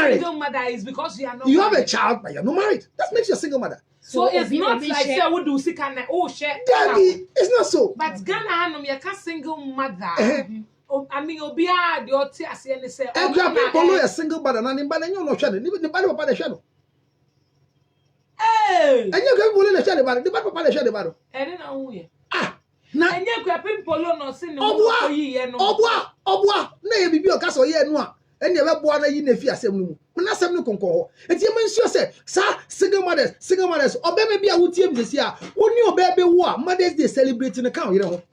married. Single mother is because you are not. You have a child, but you're not married. That makes you a single mother. So it's not like say we do sick and share. Daddy, it's not so. But Ghana hanum you can single mother. I mean, Obia, the OT, as you say, follow a single mother, and anybody you know, shadow, even the body of the shadow. Hey, and you can bully the shadow about the body of the shadow battle. I don't know. Ah, now, and you can pin polo no sin no. Obwa, nay, be your castle, yeah, no, and you have one in the fear assembly. When I say no concord, and you mention, say, sir, single mothers, or baby, I would team this year. When your baby war, Mother's Day celebrating the count, you know.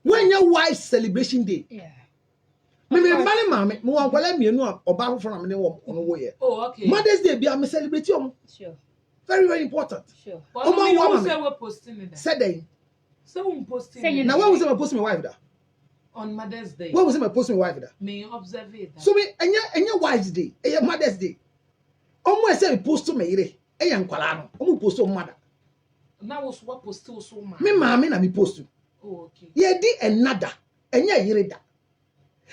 When your wife's celebration day, yeah. Maybe mammy, more let me know about from me on the way. Oh, okay. Mother's Day be a celebration. Sure. Very, very important. Sure. But we say we're posting it. Said they. So we posting. Now, where was I posting my wife there? On Mother's Day. Where was I posting my wife there? May observe it. So me, and your wife's day, and your Mother's Day. Almost say post to me, and young Qualano, almost post to mother. Now was what post to so much. Me, mammy, and me post to. Oh, okay. Ye di another, and ya yirida.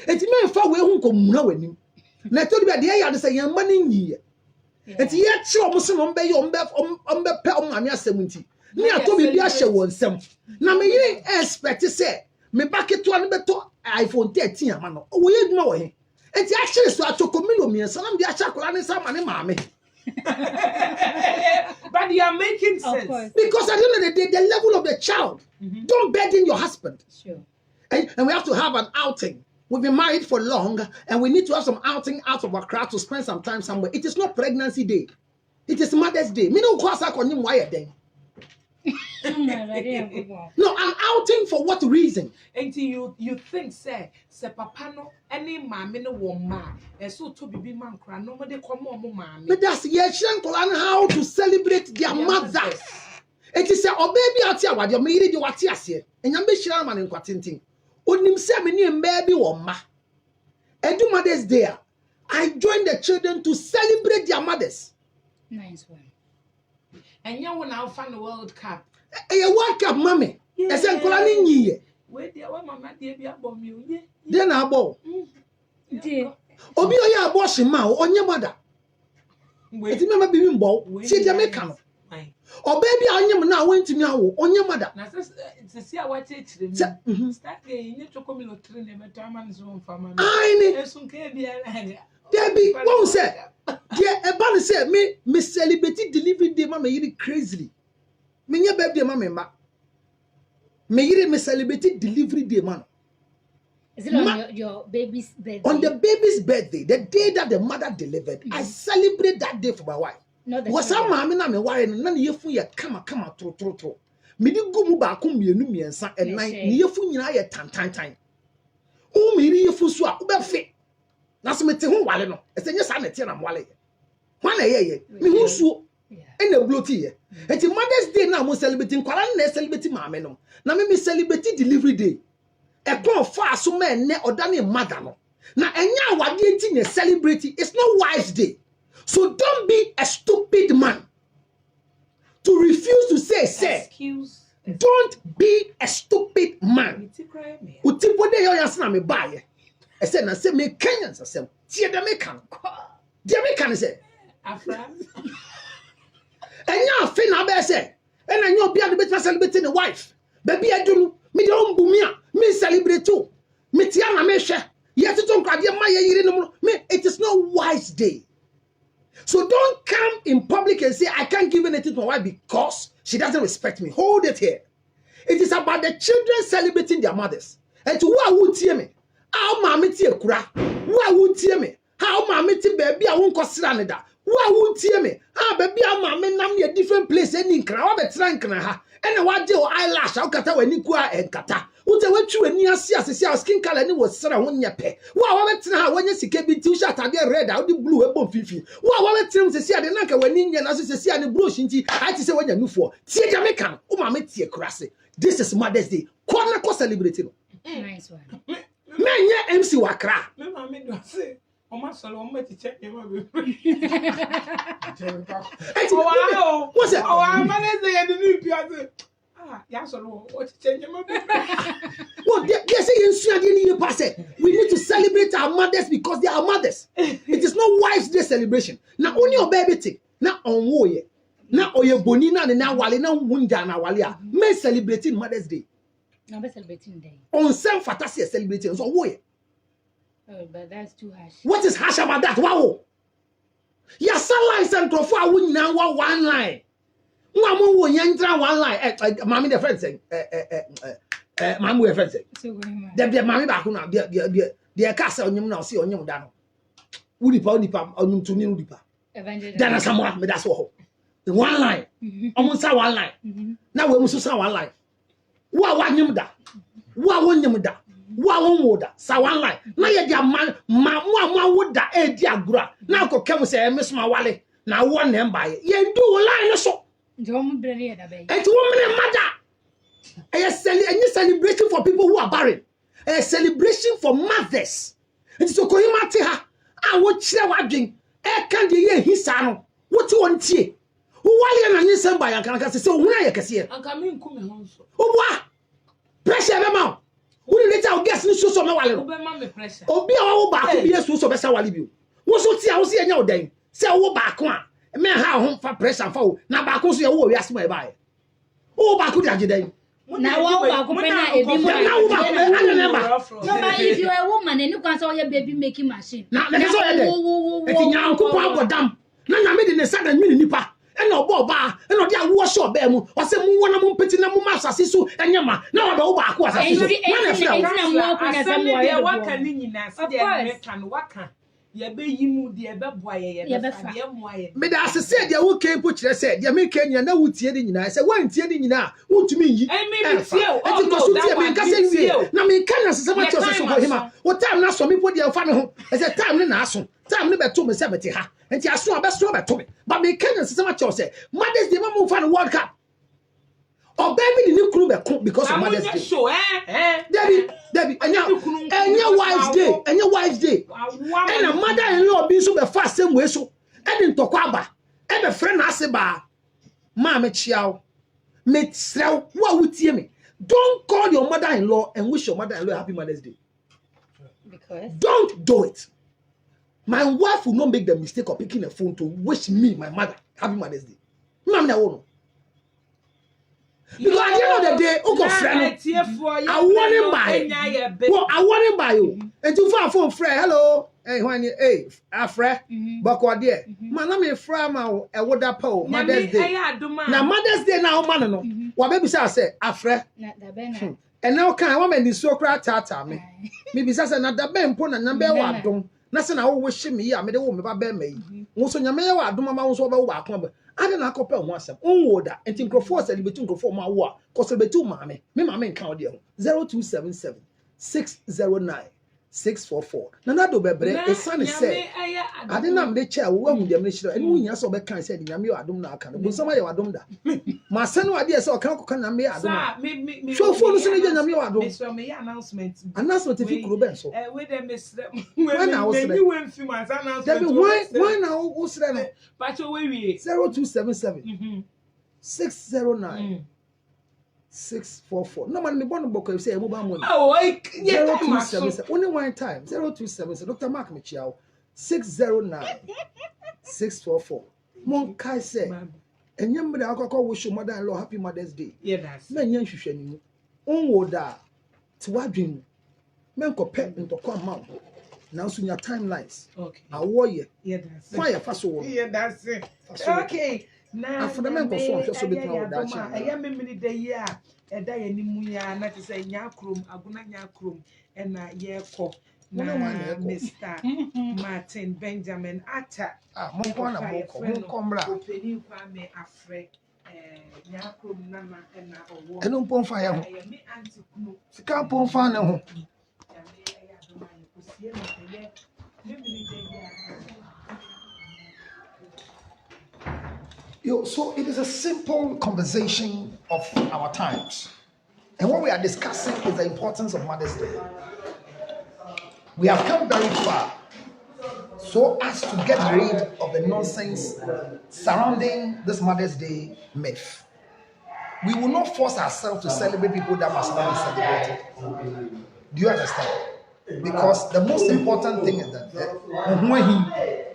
It's me far away who come now with him. Na told me the air say young money ye. It's yet sure Muslim on bay on pe on mamia 70. Me a to be a show one sem. Na me ye expect to say me back it to an beto iPhone 13 man. Oh, we know him. It's actually so I took a million, son of the Achakulan and some money, mammy. But you are making sense. Because at the end of the day, the level of the child, don't burden your husband. Sure. And we have to have an outing. We've been married for long, and we need to have some outing out of our crowd to spend some time somewhere. It is not pregnancy day. It is Mother's Day. Me no cross on him why then. No, an outing for what reason? Until you think say papa no any mommy no woman and so to be man cry nobody come on mommy. But that's how to celebrate their mothers. It is a baby out here what you made you what here. And you be sure man in quatinting. Onim say me ni baby woman. And do Mother's Day. I join the children to celebrate their mothers. Nice one. And you will now find the World Cup. A World Cup, mommy. I said, Colani ye. Where dear, what mamma dear be about you? Then I bought. Dear. Obi oya abortion ma on your mother. It remember being bought. See Jamaican. Or baby, I am now went to me on your mother. To see what it is. Start getting to come in train and Taman's own family. I mean, Debbie, won't say. Yeah, a bunny said, me celebrate delivery day, mamma, you crazily. Me, your baby, mamma. Me celebrate delivery day, man. Is it on your baby's birthday? On the baby's birthday, the day that the mother delivered, I celebrate that day for my wife. Was some mammy na me worry and none of you for your come true. Me di go mu ba kum mienu miensa and nine ni yefu nyina ye tan. O me ri yefu so a wo be fe. Na so me te ho wale no. E se nya sa na te na wale. Wan na ye. Me hu so. E na bloati ye. Enti Mother's Day na mo celebrating kwala na celebrate maame no. Na me celebrate delivery day. E kon fa so me ne odane mother no. Na enya awade enti ne celebrate. It's not wife's day. So don't be a stupid man to refuse to say. Excuse. Don't be a stupid man. Utipo de yo yasna me buy. I said na say me Kenyans asem. Tie de me kan. De me kan say. Afra. Enya afi na be say. Ena nya obi ade betima celebrate the wife. Baby adunu me de ombu me a me celebrate too. Me tia na me hwe. Yet to nkwade ma ye yire no me it is not wise day. So don't come in public and say, I can't give anything to my wife because she doesn't respect me. Hold it here. It is about the children celebrating their mothers. And to who would hear me? How mommy tea kura? Who would hear me? How mommy tea baby I won't consider that. Who would hear me? Ah, baby, I'm mommy nam a different place any crowd at Trankana. And what do eyelash? How kata when you and kata? What I went to a near skin color and it was Sarah when you pay. Wow, when you see KB two shot and red out the blue above Fifi. Wow, to see the Naka when Indian as you see the blue shinty. I say when you're new for. See Jamaican. Oh, my tea crassy. This is Mother's Day. Corner co celebrating. Nice one. Man, yeah, MC Wakra. Mamma, do say. Oh, my son, I'm to check him. What's it? Oh, I'm managing the new piazza. ya so no o change my Well, they say we need to celebrate our mothers because they are mothers. It is not Wives' Day celebration. Now only your baby thing. Now on woye. Now oye bonina na wale na wunda na wale a. Men celebrating Mother's Day. No, we're celebrating day. On some fantasy celebrating. So woye. Oh, but that's too harsh. What is harsh about that? Wow. Ya sunlight and crofo a won na one line. Mama wo yantra one line. Mommy the friend saying Mama we friend saying. So going on. The mommy back na the castle onyum na see onyum da no. Unipa onyum to ni unipa. Evangelist. Dana samwa me that's wo. One line. Almost one line. Now we must say one line. Wa wanyum da. Wa wonyum da. Wa won da. Sa one line. Na ye dia man ma wo da e di agura. Na ko kem say me soma wale. Na wo na mbaye. Ye do line no so. Jom brere da bay. Et woman mother. A celebration for people who are barren. A celebration for mothers. And so kohima te ha. A wo kire wadwen. E kan de ye hisa no. What you want tie? Wale na nyesem ba yankan ka se ohuna ye kese. anka me nku me ho so Obwa. Pressure be ma. Who later o guess ni so me wale no. be ma me pressure Obi a wo ba ko bi yesu so be sa wale bi o. Wo so tia wo se enya odan. Se wo ba ko a me ha ho fa pressure fa wo. Na ba ko so ye wo wiase ma e ba ye. Wo ba ko di ajedan. Na wo ba ko pe na ebi mo Na wo ba ko ana na ba. No, but if you are a woman and you can say your baby making machine. Na ke so ye de. Eti nya nko po agodam. Na nya me de ne sa da nwini nipa. E na obo ba, e no de awo so ba mu. O se mu wona mu peti na mu ma asase so enyama. Na wa ba wo ba ko asase so. Na na fira. Na mo ko na asem sam de wo waka ni nyina se de me kan waka ye be yimu de be boa ye be fa de mo aye Me da asese de wo ke po kire se de me ke nyina na wutie de nyina se wan tie de nyina wontumi yi. me tie o Enti ko so tie me nka se wie. Na me kan na asese ma tie so ko hima. Wo time na so me po de fa me ho. E se time ne na aso. Time ne beto me se beti ha. Enti aso abeso beto me. But me kan na asese ma tie say Mother's Day ma mo fa no World Cup. Or baby the new crew be because of Mother's Day. Show Debbie, enya Wives Day. And a mother-in-law be so be fast same way so. And in Tokwaba, and a friend has a bar. Mama chiao, me sell what would you me? Don't call your mother-in-law and wish your mother-in-law happy Mother's Day. because Don't do it. My wife will not make the mistake of picking a phone to wish me, my mother, happy Mother's Day. Mama, no. Because at the end of the day, Uncle friend, I want him by. Well, I want him by you. And you find phone friend, hello. Hey, when you, hey, Afra, but what dear, man, I'm a friend, I would have po Mother's Day. Now, Mother's Day now, man, no. What baby say, Afra, na da bena. and now can I want me so cry tata me. Maybe says another ben pon and number one don't. Nothing I always wish me, I made a woman about Ben May. Also, your mayor, I do my mouse over walk. I don't know, couple once. Order and think of force and between for my war. Cause be two mammy. Me, mammy, count you 0277 609 644. Nanado Bebre, a son is said. I didn't have the chair, one with the mission, and when you saw the kind said, Yamio Adumna can, but somebody Adumda. My son, idea so can me Adum. So for the Senator Yamio Adum. Me announcement. Announcement if you could be so. With them, Miss. When I was you went through my announcement. Why now? What's that? But we 0277 609 644. No man, me born book if say mobile money. Oh, I 0277. Only one time. 0277. Dr. Mark Michiao 609 644. Mon Kai say, and young mother alcohol wish your mother-in-law happy Mother's Day. Yeah, that's Men young shushen. On woda to what dream. Men ko pet into come out. Now soon your timelines. okay. A warrior. Yeah, that's Fire fast one. yeah, that's it. Okay. Now, After the men perform, just so between our Dutch. I am a minute the year. A day any muya, not to say yakrum, aguna yakrum, and a year cop. Now, Mr. Martin Benjamin Atta. Ah, mon point a boko, mon combra. Opening Kwame Afre, yakrum nama and a war. And on pon fire. I am me auntie Kuno. The camp on fire. So it is a simple conversation of our times. And what we are discussing is the importance of Mother's Day. We have come very far so as to get rid of the nonsense surrounding this Mother's Day myth. We will not force ourselves to celebrate people that must not be celebrated. Do you understand? Because the most important thing is that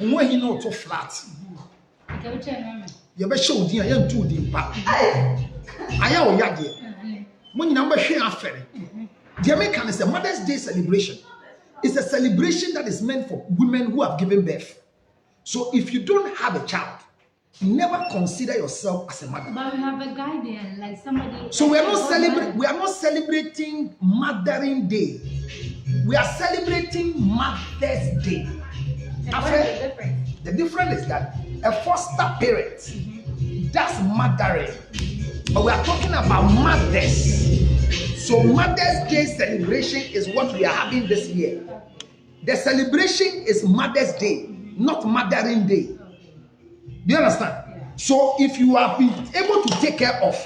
when he not too flat. You be show dia you too deep pa. Aya o ya de. When you number share affair. The American is a Mother's Day celebration. It's a celebration that is meant for women who have given birth. So if you don't have a child, never consider yourself as a mother. But we have a guy there, like somebody. So we are not celebrating Mothering Day. We are celebrating Mother's Day. The difference is that a foster parent that's mothering, but we are talking about mothers. So Mother's Day celebration is what we are having this year. The celebration is Mother's Day, not Mothering Day. Do you understand? So if you have been able to take care of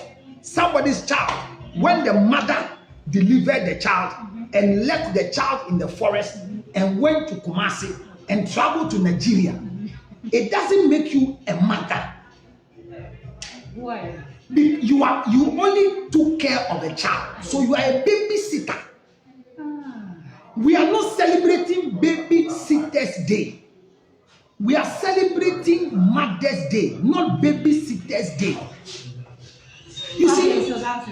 somebody's child when the mother delivered the child and left the child in the forest and went to Kumasi and traveled to Nigeria, it doesn't make you a mother. Why? You only took care of a child, so you are a babysitter. We are not celebrating Babysitter's Day. We are celebrating Mother's Day, not Babysitter's Day. You see, so that's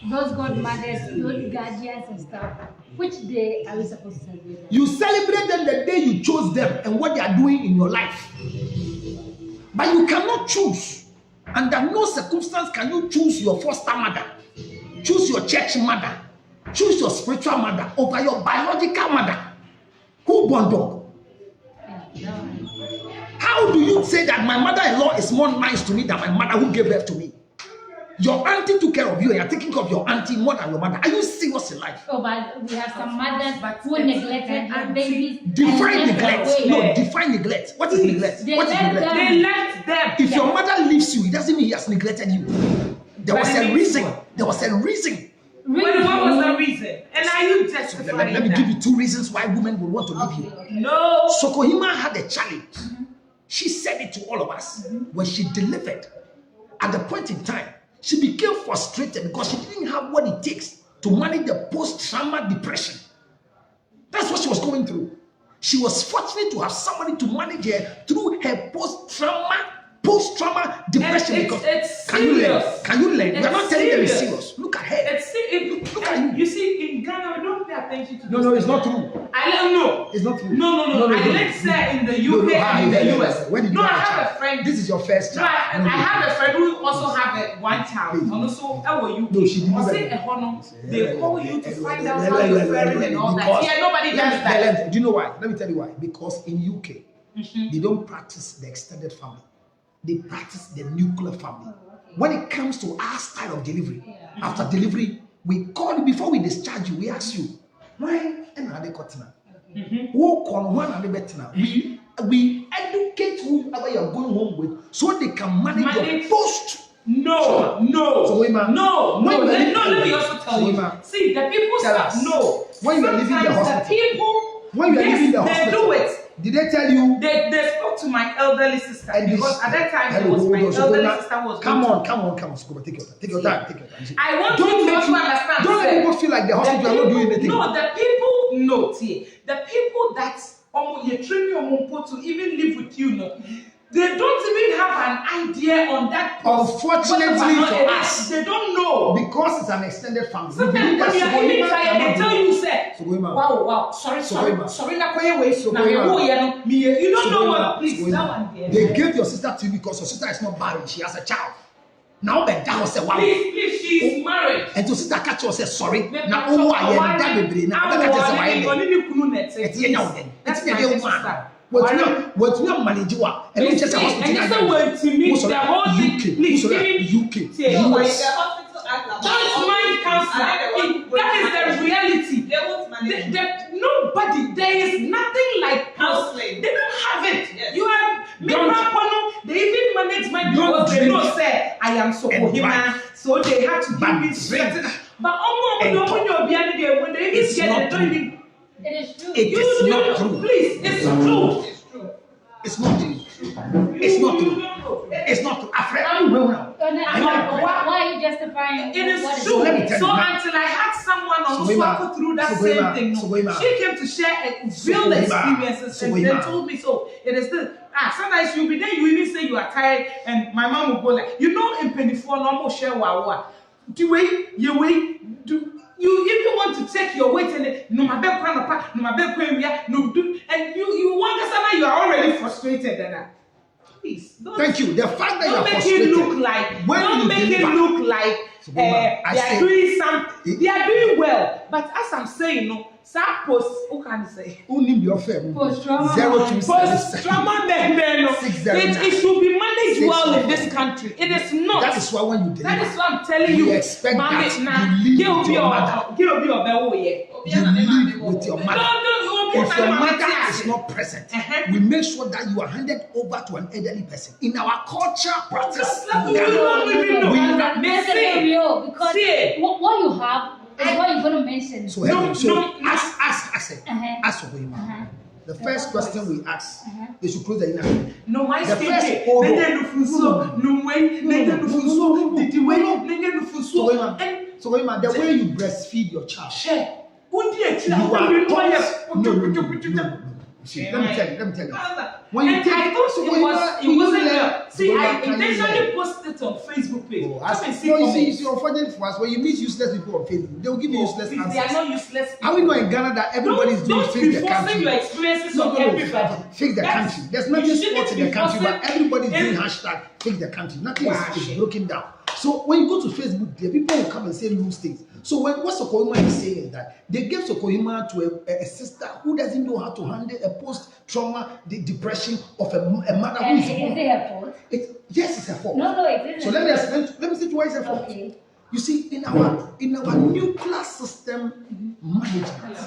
those godmothers, those guardians and stuff. Which day are we supposed to celebrate them? You celebrate them the day you chose them and what they are doing in your life. But you cannot choose. Under no circumstance can you choose your foster mother, choose your church mother, choose your spiritual mother over your biological mother. Who born dog? How do you say that my mother-in-law is more nice to me than my mother who gave birth to me? Your auntie took care of you and you're taking care of your auntie more than your mother. Are you serious in life? Oh, but we have some mothers who neglected their babies. Define neglect. No, define neglect. What is neglect? What is neglect? They left them. If your mother leaves you, it doesn't mean he has neglected you. There was a reason. There was a reason. Really? What was the reason? And are you justifying Let me give you 2 reasons why women would want to leave you. No. Sokohima had a challenge. She said it to all of us when she delivered. At the point in time, she became frustrated because she didn't have what it takes to manage the post-trauma depression. That's what she was going through. She was fortunate to have somebody to manage her through her post-trauma depression. It's serious. Can you learn? We are not telling them it's serious. Look at her. Look at you. You see, in Ghana, we don't pay attention to No, it's not true. I don't know. It's not true. No. I let's say in the UK and in the US. When did you I have have a friend. This is your first child. I have a friend who also have one child. And also, how are you? No, she didn't. They call you to find out how you're faring and all that. Yeah, nobody does that. Do you know why? Let me tell you why. Because in UK, they don't practice the extended family. They practice the nuclear family. When it comes to our style of delivery, after delivery, we call you before we discharge you. We ask you, why? And are they cutting? We educate whoever you're going home with so they can manage your post. No. Let me also tell you. See, the people say no. When you are leaving the hospital, they do it. Did they tell you? They spoke to my elderly sister because at that time it was my elderly sister was. Come on, Scuba, take your time. I want you to understand. Don't let people feel like the hospital are not doing anything. No, the people the people that you train your to even live with you, they don't even have an idea on that. Unfortunately for us, they don't know because it's an extended family. Sometimes when you are even tired, they tell you, say, wow, sorry, you don't know what, please. They gave your sister to you because your sister is not married, she has a child. Now the down say wow. Please, she's married. And to sister catch you say sorry. Now I am that baby. Now that catch say why. It's the one. What you manage what? And it's just a hospital. The whole UK. Please, UK. US. Don't mind cancer. That is the reality. They won't manage. Nobody. There is nothing like counseling. They don't have it. Yes. You have they even management because they know say I am Sokohima, so they have to give me certain. But when they even get they don't even. It is true. It is not true. Please, it's true. It's not true. It's not true. It's not true. Why are you justifying? It is what true. Let me tell So you, until I had someone on Swako through that same thing, she came to share real experiences and then told me so. It is this. Sometimes you'll be there, you even say you are tired, and my mom will go like, you know, in penny for normal share wawa. Do wait, do. You even want to take your weight and no my bed apart, no my bed no do, and you wonder sometimes you are already frustrated and that. Please, don't. Thank you. The fact that you are Don't make frustrated. it look like. Don't make it look like they are doing something. They are doing well, but as I'm saying, no. Post, who can say? Only your firm. Post-trauma. 027 it should be managed well in this country. It is not. That is why when you deliver, that is what I'm telling you. We expect that you live with your mother. You live with your mother. If your mother is not present, we make sure that you are handed over to an elderly person. In our culture practice, Because what you have is what you're going to mention. So, ask for him. The first question we ask, they should close the interview. No, my the first So, the way you breastfeed your child, you are taught. No. See, let me tell you. When you take, I thought it wasn't there. See, I intentionally posted it on Facebook page. You see, unfortunately for us, when you meet useless people on Facebook, they will give you useless answers. They are not useless people. Are we not in Ghana that everybody is doing fix the country? Your experiences on everybody. Fix the country. There's nothing sports in the country, but everybody is doing hashtag fix the country. Nothing is broken down. So when you go to Facebook, there people will come and say loose things. So what Sokohima is saying is that they gave Sokohima to a sister who doesn't know how to handle a post-trauma depression of a mother who is. Is it her fault? Yes, it's her fault. No, it isn't. So let me say why it's her fault. Okay. You see, in our nuclear system management,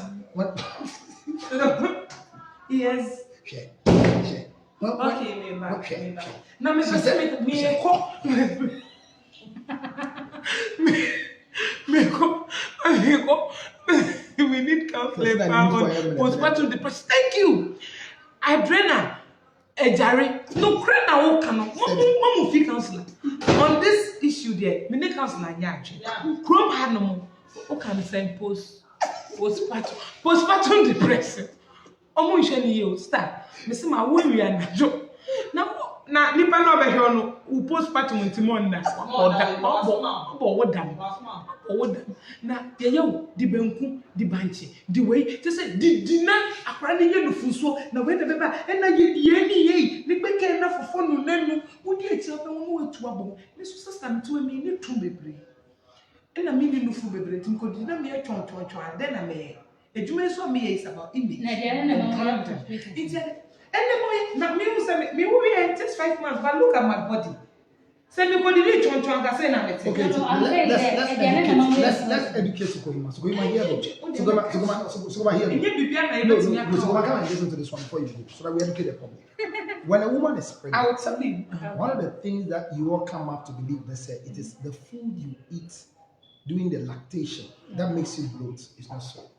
yes. Share. Okay, now, we need counseling on postpartum depression. Thank you. Adrena, Ejare, no crana who cannot. Mom will counselor on this issue there. We need counselor. Chrome had no more. Who can send postpartum depression? Omo isheni yo start. Me say my we are jo. Na nipa no be hwe no u postpartum ntimonda. Oda. Na yeyo di benku di banchi di wei te say di na akra ne ye nufuso na we de beba na ye ni beke na fofo no nanu wodi ati obe wo wetu abo ne so system to me ni tum bebre na me ni nufu bebre tim ko di na me twon ade na me ejuma so me is about image na dia na mo na me it takes 5 months, but look at my body. Say me body reach on to say na me. Okay, let's educate Sokohima. Sokohima here. Sokohima here. No, Sokohima, come and listen to this one before you go, so that we educate the public. When a woman is pregnant, I will tell you. One of the things that you all come up to believe, they say, it is the food you eat during the lactation that makes you bloat. It's not so.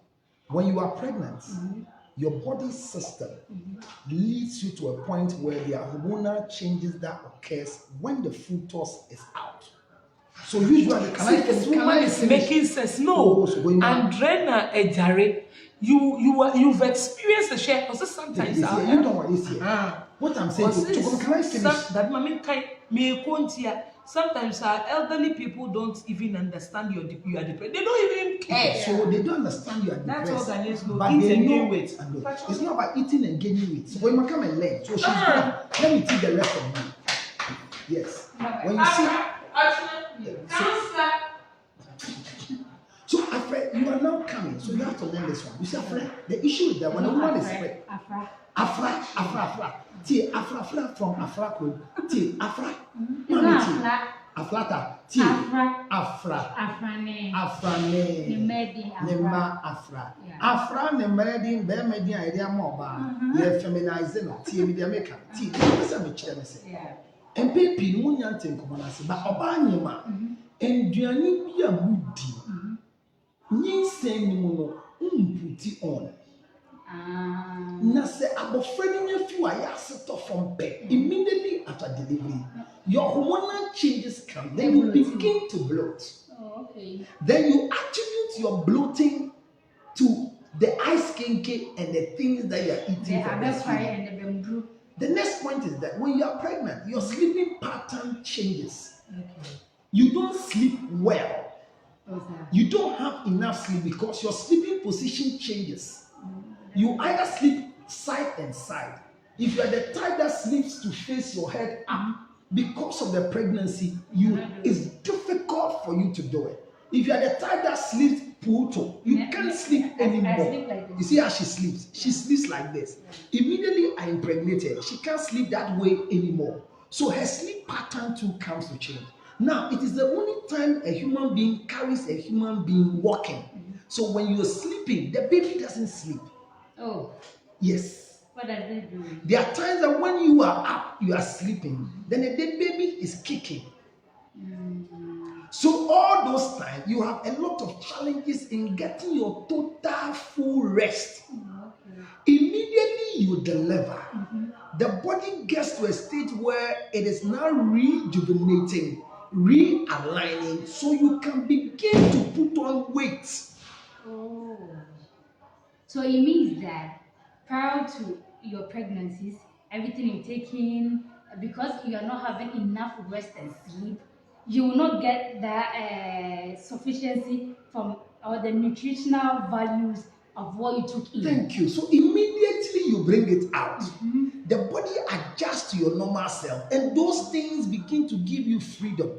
When you are pregnant, your body system leads you to a point where there are hormonal changes that occurs when the fetus is out. So usually, this woman is making sense. No, Andrena Ejare, you've experienced the share because sometimes you don't know what is here. What I'm saying is, can I finish? That mommy can sometimes our elderly people don't even understand you are depressed. They don't even care. So they don't understand you are depressed. That's all Ghanaians know. But Eat they and know gain weight. It's not about eating and gaining weight. So when you come and learn, so she's gone. Let me teach the rest of you. Yes. When you see. So after you are now coming, so you have to learn this one. You see, after the issue is that when a woman is pregnant, Afra. T Afra from Afra code. T Afra. Aflata. T Afra. Afrane. Nema Afra. Afra nemedi be medi idea moba. Ye feminizing T media maker. T say me chere me say. MPP no nyante nkomo se ba oba nyema. Enduane bia mudi. Nyinsen ni mu no umputi on. Na say abofra ni afi wa ya settle from pay immediately after delivery. Your hormonal changes can then you begin to bloat. Oh, okay. Then you attribute your bloating to the ice kinky and the things that you are eating for breastfeeding. The next point is that when you are pregnant, your sleeping pattern changes. Okay. You don't sleep well. Okay. You don't have enough sleep because your sleeping position changes. You either sleep side and side. If you are the type that sleeps to face your head up, because of the pregnancy, it's difficult for you to do it. If you are the type that sleeps puto, you can't sleep anymore. You see how she sleeps? She sleeps like this. Immediately I impregnated her, she can't sleep that way anymore. So her sleep pattern too comes to change. Now, it is the only time a human being carries a human being walking. So when you're sleeping, the baby doesn't sleep. Oh. Yes. What does it do? There are times that when you are up, you are sleeping, then the baby is kicking. So all those times, you have a lot of challenges in getting your total full rest. Immediately you deliver, the body gets to a state where it is now rejuvenating, realigning, so you can begin to put on weight. Oh. So it means that prior to your pregnancies, everything you take in, because you are not having enough rest and sleep, you will not get that sufficiency from or the nutritional values of what you took in. Thank you. So immediately you bring it out, the body adjusts to your normal self, and those things begin to give you freedom.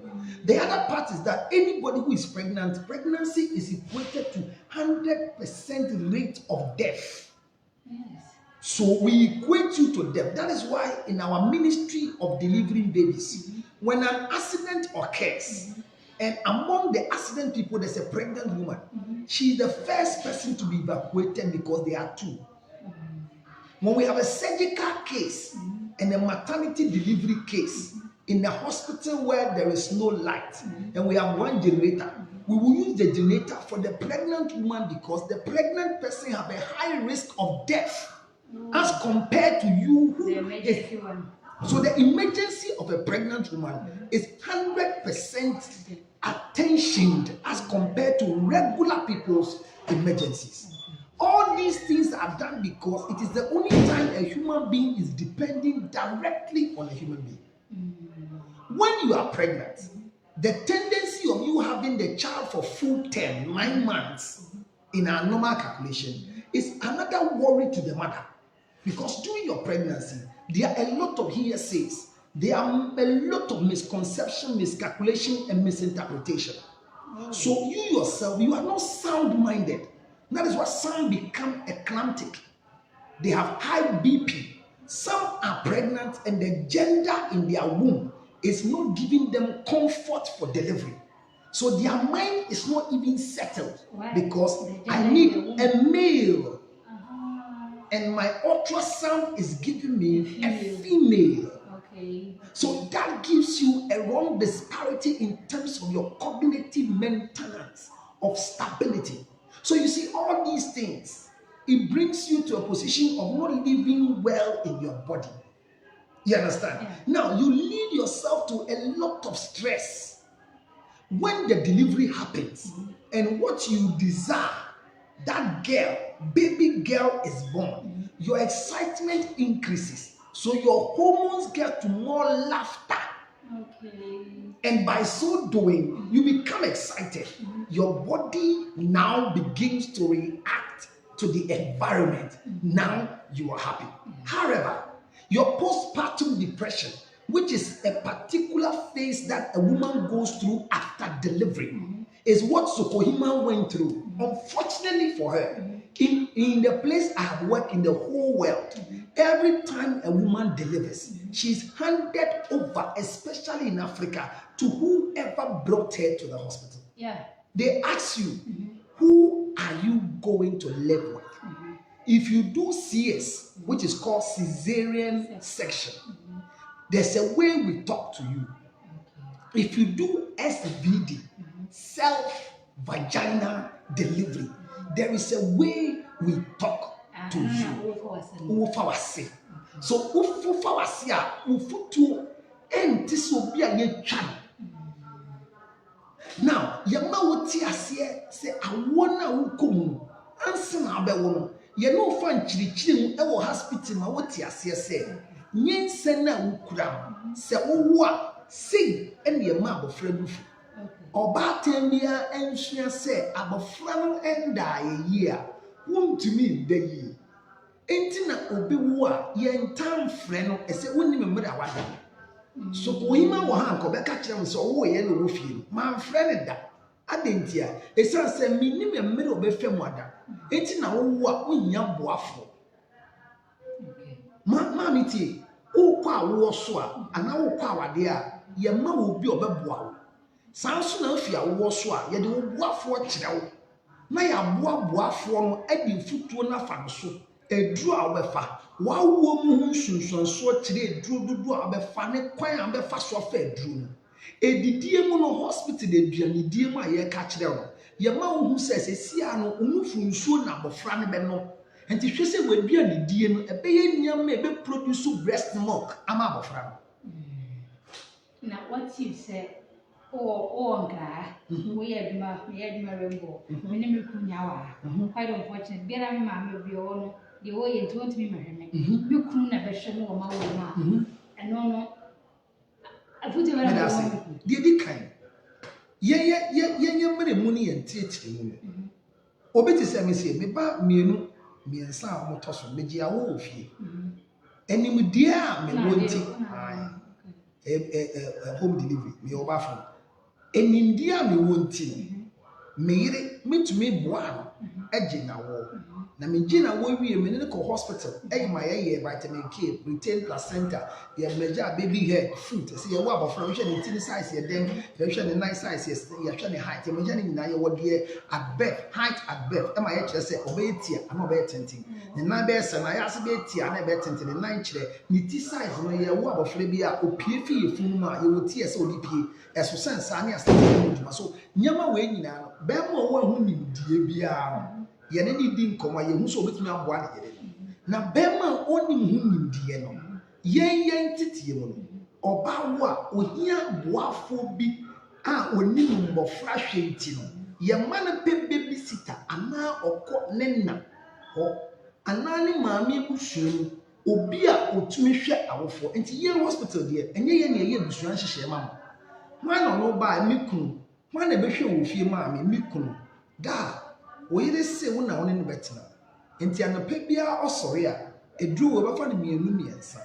The other part is that anybody who is pregnant, pregnancy is equated to 100% rate of death. Yes. So we equate you to death. That is why in our ministry of delivering babies, when an accident occurs, and among the accident people there's a pregnant woman, she's the first person to be evacuated because there are two. When we have a surgical case and a maternity delivery case in a hospital where there is no light and we have one generator, we will use the generator for the pregnant woman because the pregnant person have a high risk of death as compared to you who The emergency one. So the emergency of a pregnant woman is 100% attentioned as compared to regular people's emergencies. All these things are done because it is the only time a human being is depending directly on a human being. When you are pregnant, the tendency of you having the child for full term, 9 months, in our normal calculation, is another worry to the mother. Because during your pregnancy, there are a lot of hearsays. There are a lot of misconception, miscalculation, and misinterpretation. So you yourself, you are not sound-minded. That is why some become eclamptic. They have high BP. Some are pregnant and the gender in their womb is not giving them comfort for delivery. So their mind is not even settled. Why? Because I need a male. And my ultrasound is giving me a female. Okay. So that gives you a wrong disparity in terms of your cognitive maintenance of stability. So you see all these things, it brings you to a position of not living well in your body. You understand? Yeah. Now you lead yourself to a lot of stress. When the delivery happens and what you desire, that girl, baby girl is born, your excitement increases. So your hormones get to more laughter. Okay. And by so doing, you become excited. Your body now begins to react to the environment. Now you are happy. However, your postpartum depression, which is a particular phase that a woman goes through after delivery, is what Sokohima went through. Unfortunately for her, in the place I have worked in the whole world, every time a woman delivers, she's handed over, especially in Africa, to whoever brought her to the hospital. Yeah. They ask you, who are you going to live with? If you do CS, which is called cesarean section, there's a way we talk to you. If you do SVD, self-vaginal delivery, there is a way we talk to you. So, yɛma wo ti aseɛ sɛ awoɔ na wokɔ mu ansa na abɛwo no yɛne wofa nkyirikyiri mu ɛwɔ hospital ma wote aseɛ sɛ nyensa na wokura sɛ wowo a sei ɛne yɛma abɔfra no fu ɔbaatan biara ɛnsua sɛ abɔfra no ɛnda yie a wontumi nda yie enti na obi wo a yɛntam frɛ no ɛsɛ wonim mmerɛ a wada so kohima wɔ ha nkɔ bɛka kyerɛ m sɛ ɔwɔ yɛ no wɔ fie no mamfrɛ ne da adɛnti a ɛsiane sɛ menim mmerɛ ɔbɛfɛ mu ada enti na wowo a wonya boafoɔ maame tie wokɔ a wowɔ so a anaa wokɔ awadeɛ a yɛma wɔ bi a ɔbɛboa wo saa nso na afi a wowɔ so a yɛde wo boafoɔ kyerɛ wo na yɛaboa boafoɔ no ade mfutuo no afa no so eduru a wobɛfa wawo mu ho nsunsuansoɔ kyerɛ eduru dodo a wobɛfa ne kwan a wobɛfa so afa eduru no edidie mu no hospital aduanedie mu a yɛka kyerɛ wo yɛma wo hu sɛ sesia no omufu nsuo na abɔfra no bɛnom nti hwɛ sɛ waduanedie no ɛbɛyɛ nneɛma ebe produce breast milk ama abɔfra no na what you say oh nka we adwuma rainbow me ne me kunya wa quite unfortunate biara me ma me bi o no de wo ye nti me mahweme me kunu na bɛhwɛ no wo ma wo ma ɛno no afuti wala no de di kan ye mmere mu ne yɛntietire mu obeti sɛ me se me ba mienu miensa a mo toso meji awo ofie enimdie a me wonti home delivery me oba fo enimdie a me wonti me yire metumi boa no agi na wo na me gi na wo wie me ne ko hospital ma ye vitamin K retain placenta ye measure baby head foot say ye wo abofra hwe ne tin size ye dem hwe ne nice size ye hwe ne height ye measure ne nyina ye wo de at birth height at birth ma ye kire say obetia ana obetenten ne nan be se na ya se betia na betenten ne nan kire ne ti size no ye wo abofra bi a opie fi ye funu ma ye wo ti ye se odi pie eso sense ani asa dwuma so nyama we nyina no be ma wo hu nimdie bia yene ni di nkoma ye hu so obetumi aboa ne yere na bema onim hu nimdie no yen titie mu no oba wo a ohia boafo bi a onim mbofra hwenti no ye ma na pebe bi sita ana okọ ne na ho ana ne maame busuo obi a otumi hwe awofo enti ye hospital de enye ye ne ye busuo nhyehyɛ ma mo na no ba mi kunu mo na be hwe wo fie maame mi kunu da oyire se wo na wo ne betina enti anapa bia osori a edru wo befa ne miensa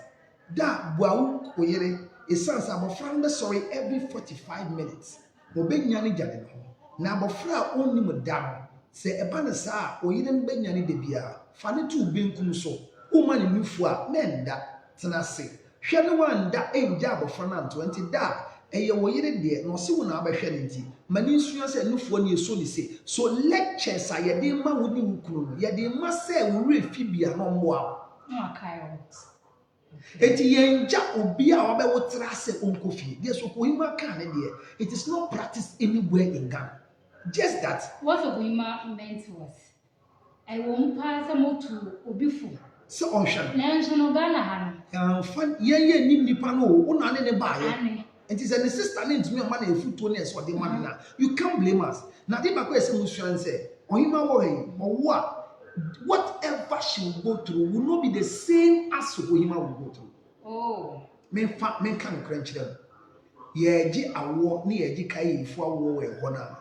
da boawo oyire esansa abofra no sorry every 45 minutes wo benya ne jane no na abofra onnim da se eba ne sa oyire no benya ne de bia fa ne tu benkum so wo ma ne nufu a menda tena se hwe ne wanda enja abofra na 20 da eye woyire de no se wo na abehwe ne nti mani nsuya se nufuo ne eso ni se so lectures a ye de ma woni nkunu no ye de ma se wo refi bia no mboa no akayo eti yenja obi a wabewo tra se onkofie de so ko hima kan ne de it is not practiced anywhere in Ghana just that what Oguima meant was I won't pass a motu obifu se onhwa na nso no Ghana ha no fan ye nim nipa no wo na ne ba ye. And it's a sister named me a man a foot tone as what they man now. You can't blame us. Now they back say Muslim say, on him or what? Whatever she will go through will not be the same as Ohima will go through. Oh. Men can crunch them. Ye ji awo ni ye ji kai fu awo we hona.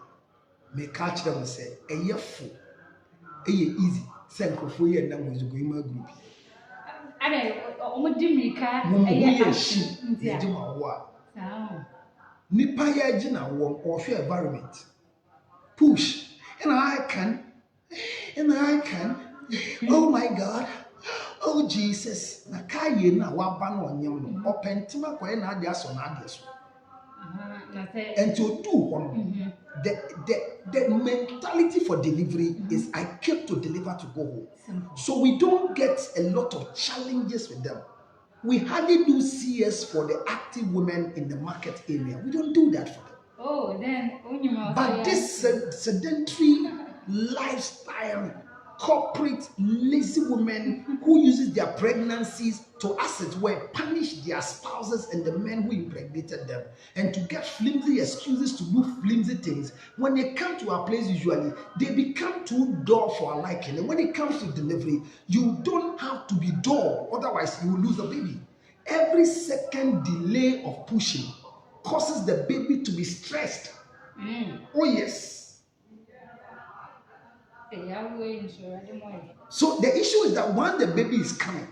Me catch them say, a ye fu. A ye easy. Send for ye na mo Ohima group. Ade omodimika a ye shi. Ye ji mawo. Nipa ya gina wo or environment push and I can oh my God oh Jesus na kaye na wa ba na onyem no opentima kwa na ade aso na ade so and to do one the mentality for delivery is I came to deliver to go home. Simple. So we don't get a lot of challenges with them. We hardly do CS for the active women in the market area. We don't do that for them. Oh, then but this sedentary lifestyle corporate lazy women who uses their pregnancies to, as it were, punish their spouses and the men who impregnated them, and to get flimsy excuses to do flimsy things. When they come to our place, usually they become too dull for our liking. And when it comes to delivery, you don't have to be dull, otherwise you will lose the baby. Every second delay of pushing causes the baby to be stressed. Oh yes. So the issue is that when the baby is coming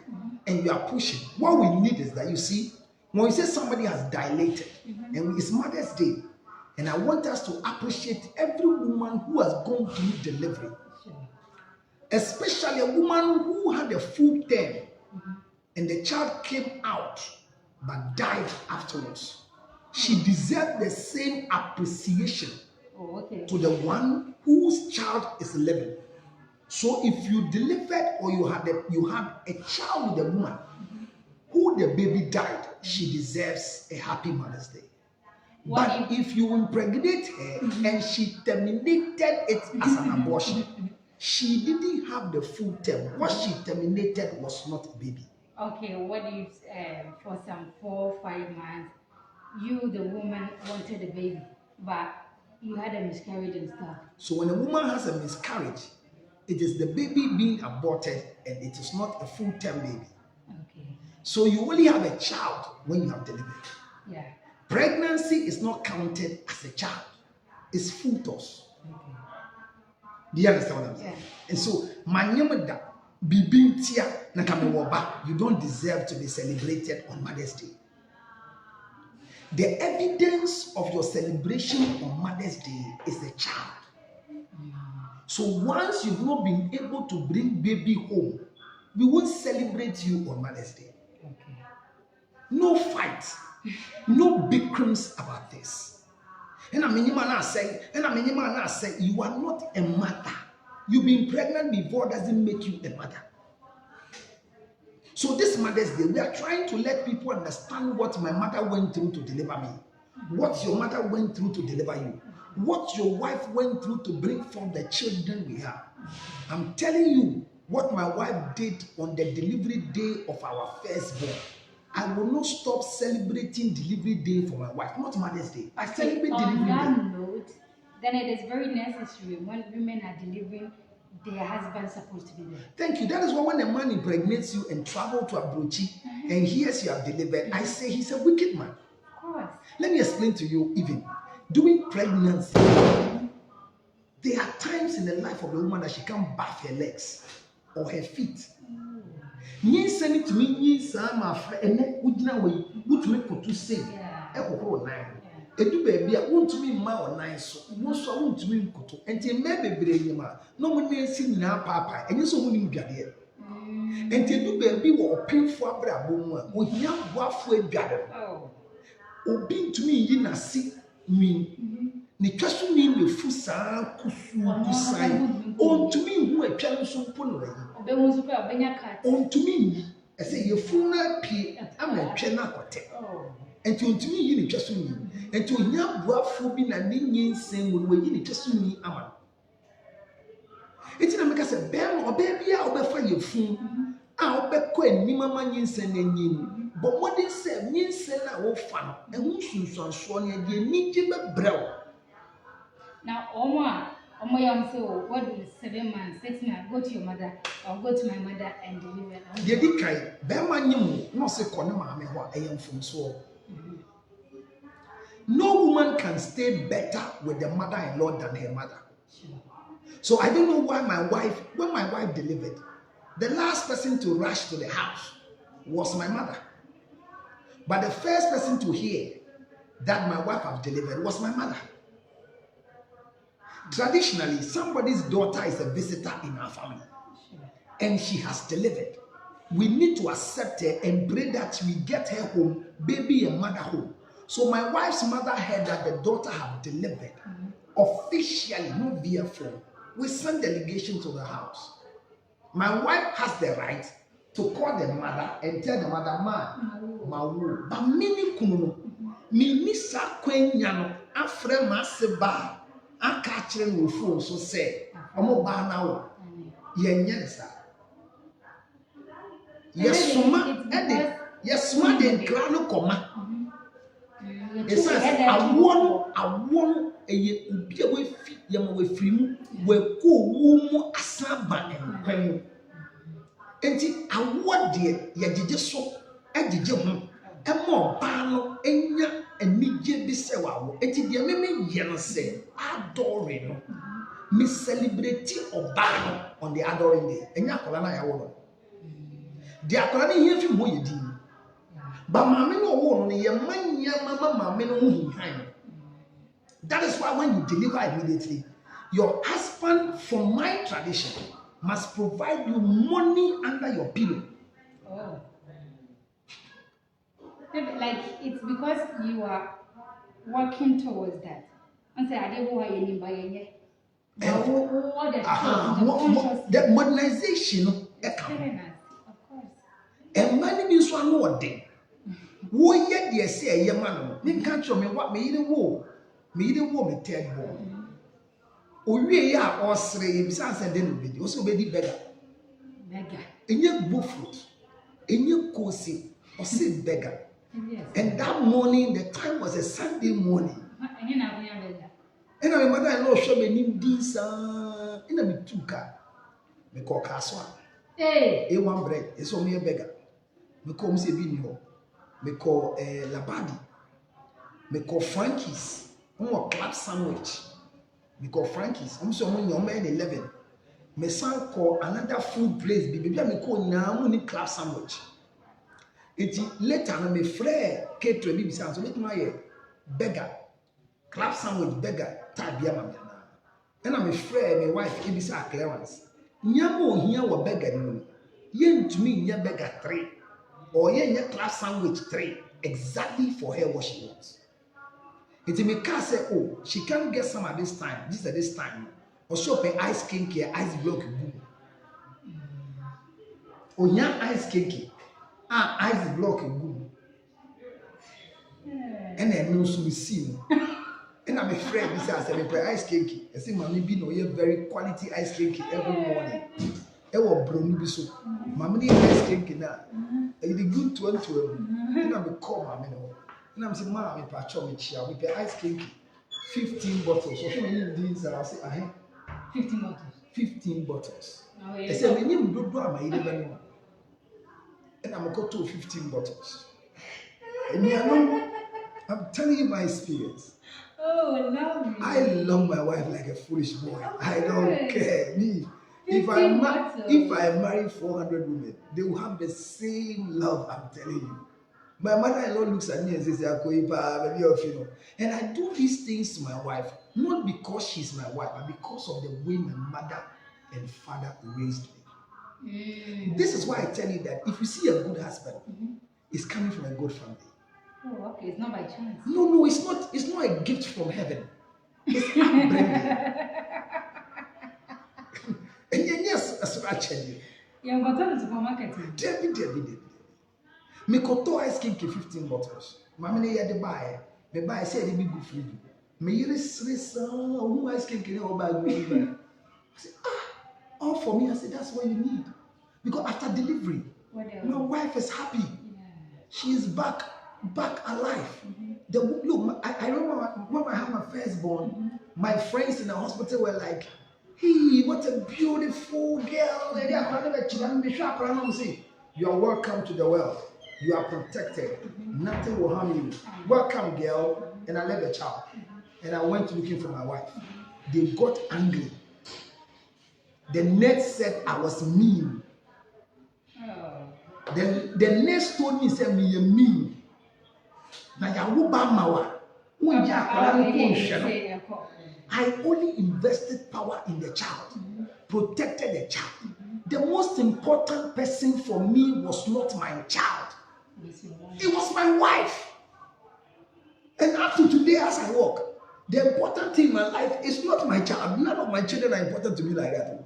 and you are pushing, what we need is that, you see, when we say somebody has dilated and it's Mother's Day, and I want us to appreciate every woman who has gone through delivery, especially a woman who had a full term and the child came out but died afterwards. She deserves the same appreciation to the one whose child is living. So if you delivered or you had a child with a woman who the baby died, she deserves a happy Mother's Day. But if you impregnate her and she terminated it as an abortion, she didn't have the full term. What she terminated was not a baby. Okay, what if for some 4 or 5 months, you, the woman, wanted a baby, but you had a miscarriage and stuff? So when a woman has a miscarriage, it is the baby being aborted and it is not a full-term baby. Okay. So you only have a child when you have delivered. Yeah. Pregnancy is not counted as a child. It's fetus. Okay. Do you understand what I'm saying? Yeah. And so, manyamada bibintia nakamewoba, you don't deserve to be celebrated on Mother's Day. The evidence of your celebration on Mother's Day is the child. So once you've not been able to bring baby home, we won't celebrate you on Mother's Day. Okay. No fights, no bickerings about this. And I mean, you are not a mother. You've been pregnant before doesn't make you a mother. So this Mother's Day, we are trying to let people understand what my mother went through to deliver me, what your mother went through to deliver you, what your wife went through to bring forth the children we have. I'm telling you what my wife did on the delivery day of our firstborn. I will not stop celebrating delivery day for my wife, not Mother's Day. I celebrate delivery day. On that note, then it is very necessary when women are delivering, their husband's supposed to be there. Thank you. That is why when a man impregnates you and travel to Abrochi and hears you have delivered, I say he's a wicked man. Of course. Let me explain to you, even during pregnancy, there are times in the life of the woman that she can't bath her legs or her feet. Send it to me, some and then would make to say, Edu baby, I want to be my nice, most I want to be kutu, and till maybe brave no one may see now, papa, and you so wouldn't get here. And till do baby will pay for a brabo, or he have waffle gather. Oh, being to me, you not see me. Nikasu mean the fusa, kusu, on to me who a channel so pulling. On to me, I say your funeral pee, I'm a chenacote. And to me, you need just me. And to young waffle and Indian saying, when you need just me, Aman. It's not because a bam or baby, I'll be for your food. I'll be quite Nimama Yinsen and Yin. But what they said, Yinsen are fun, and who should so swan and you need to brow. Now, Oma, so what do 7 months, 6 months, go to your mother, or go to my mother and deliver. Yedikai, Bama, no say Konama, I am from so. No woman can stay better with the mother-in-law than her mother. So I don't know why when my wife delivered, the last person to rush to the house was my mother. But the first person to hear that my wife has delivered was my mother. Traditionally, somebody's daughter is a visitor in our family, and she has delivered. We need to accept her and pray that we get her home, baby and mother home. So my wife's mother heard that the daughter had delivered, officially, not via phone. We sent delegation to the house. My wife has the right to call the mother and tell the mother, "Ma, but many kuno, me sa kwenyano, afre maseba, akachre no phone so say, omo ba na wo." Yenyensa. Yesuma, Eddie, Yesuma, the grano coma. It says, I won a be away fit Yama free, where cool womb asaba and quenu. And I want dear, Yajija so, Edijum, and more bano, enya, and Nija Bisewa, and the Mimi Yana said, adoring. Me celebrate Obama on the adoring day. And Yakolana Yawono. The Akolani here from who you did. But Mamma no one on your man, your mamma, no behind. That is why when you deliver immediately, your husband, from my tradition, must provide you money under your pillow. Oh. Like it's because you are working towards that. And say, I didn't want any buy the modernization of course. And money means one more day. Wo yet they say a young man, me can't show me what me the war. Me the war me tell you. O we ya or three besides and then be also be beggar. Beggar. In your book fruit, in your course, or say beggar. Yes. And that morning, the time was a Sunday morning. And my mother-in-law showed me this in a bituka. Me call Kaswa. Hey, A1 bread, it's only a beggar. Me call Mr. Binho. Me call Labadi. Me call Frankie's. I'm club sandwich. Me call Frankie's. I'm so young man 11. Me son call another food place. Baby, me call Namuni club sandwich. It's later, me friend Kate Baby sounds so make my beggar. Club sandwich beggar. Tabia mamana. And I'm afraid my wife Ibisa clearance. Nyamo here were beggar no. Yen to me nya beggar 3. Or yen nya club sandwich 3. Exactly for her what she wants. It may say, oh, she can't get some at this time. This at this time. Or so pay ice skincare, ice block boom. Oh nya ice skincare. Ice block boom. And then no so see. And I'm afraid this has a ice cake. I see mommy be no very quality ice cake every morning. I will brownie be so. Mommy ice cake now. It's good to and I'm a call mommy. And I'm saying, Mom, if I chop me chia, we pay ice cake 15 bottles. So many things that I say, 15 bottles. 15 bottles. Oh, yeah. I said, when you do my even and I'm going to 15 bottles. And you know, I'm telling you my experience. Oh, lovely. I love my wife like a foolish boy. I don't care. Me, if I marry 400 women, they will have the same love. I'm telling you. My mother-in-law looks at me and says, "Baby, and I do these things to my wife not because she's my wife, but because of the way my mother and father raised me. This is why I tell you that if you see a good husband, it's coming from a good family. Oh, okay. It's not by chance. No, it's not. It's not a gift from heaven. It's upbringing. And yes, as I tell you. Yeah, but tell the supermarket. David. Me koto ice cream 15 bottles. Mama ne yede buy. Me buy say they be good for you. Me yere who ice cream can buy me. I say, all for me. I said, that's what you need. Because after delivery, my wife is happy. Yeah. She is back alive. Look, I remember when I had my firstborn, my friends in the hospital were like, hey, what a beautiful girl. You are welcome to the world. You are protected. Nothing will harm you. Welcome, girl. And I left the child. And I went looking for my wife. They got angry. The nurse said I was mean. The nurse told me, said me mean. I only invested power in the child, protected the child. The most important person for me was not my child. It was my wife. And up to today as I walk, the important thing in my life is not my child. None of my children are important to me like that.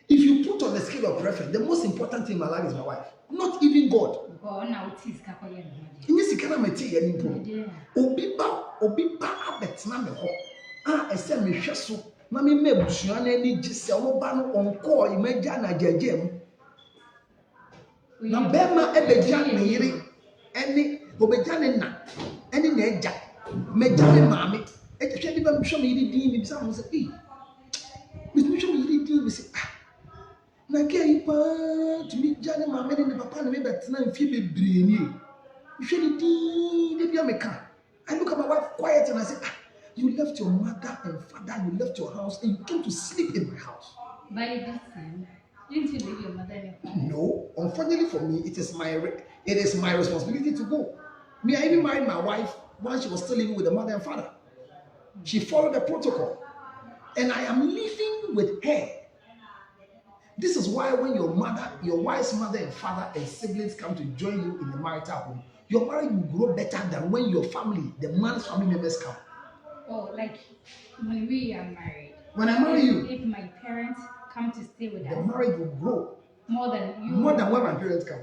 If you put on the scale of preference, the most important thing in my life is my wife. Not even God. Inye sika na meti yani po. Obi ba abetena me ho. Ese me hwe so Mami me busua na ni gise wo ba no onko imagya na jajam. Na bema ebegya ne yiri ene obegya ne na ene na egya megya ne maame etwe de ba mhwe me yiri din mi bisa mo se eh mi mhwe me yiri din mi se na ke ipa to mi gya ne maame ne papa ne me betena mfi bebre ni mhwe ne din de bia me ka. I look at my wife quiet and I say you left your mother and father, you left your house and you came to sleep in my house. By this time, didn't you leave your mother and your father? No, unfortunately for me, it is my responsibility to go. Me, I even married my wife while she was still living with the mother and father. She followed the protocol, and I am living with her. This is why when your wife's mother and father and siblings come to join you in the marital home, your marriage will grow better than when your family, the man's family members come. Oh, like when we are married. When I marry you, if my parents come to stay with us, the marriage will grow more than when my parents come.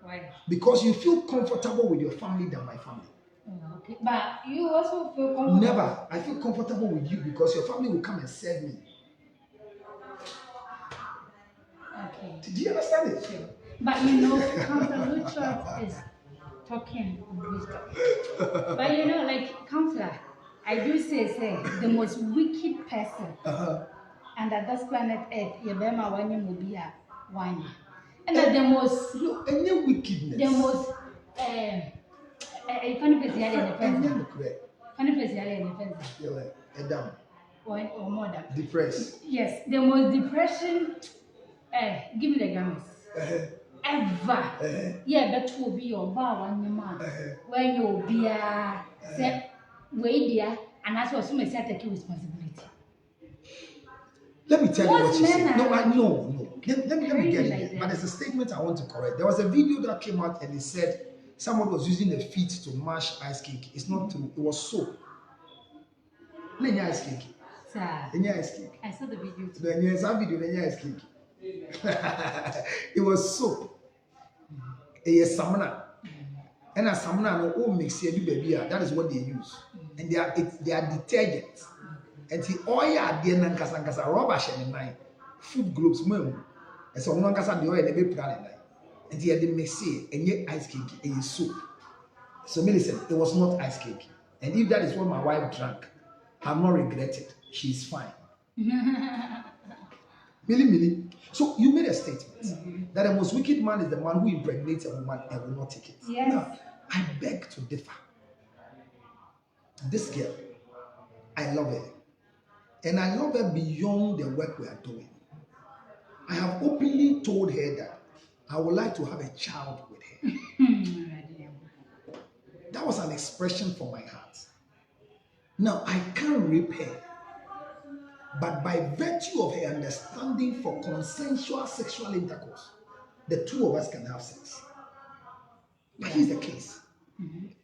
Why? Because you feel comfortable with your family than my family. Oh, okay, but you also feel comfortable. Never. I feel comfortable with you because your family will come and serve me. Okay. Did you understand it? Sure. But Counselor Lucia is talking wisdom. But like Counselor, I do say the most wicked person under this planet Earth, Yabema Wanya Mobia Wanya. And the most any wickedness. The most funny person in the fence. Funny person in the fence. A down. One or more than. Depressed. Yes, the most depression. Give me the gammas. Ever. Yeah, that will be your bar one your man. When you'll be way there, and that's what some say take responsibility. Let me tell you what you said. No. Let me get it. Like but there's a statement I want to correct. There was a video that came out and it said someone was using their feet to mash ice cake. It's not true. It was soap. Lenya ice cake. Sir. Lenya ice cake. I saw the video too. Lenya ice cake. It was soap. A samana. And a samana no all mix here baby. That is what they use. And they are detergents. And the oil at the end and rubber shell in food groups mum. And so one casa the oil every plan and the other mix here and yet ice cake and soup. So Millicent, it was not ice cake. And if that is what my wife drank, I'm not regretted. She's fine. Millie. So you made a statement that the most wicked man is the man who impregnates a woman and will not take it. Yes. Now, I beg to differ. This girl, I love her. And I love her beyond the work we are doing. I have openly told her that I would like to have a child with her. That was an expression from my heart. Now, I can't rape her. But by virtue of her understanding for consensual sexual intercourse, the two of us can have sex. But here's the case.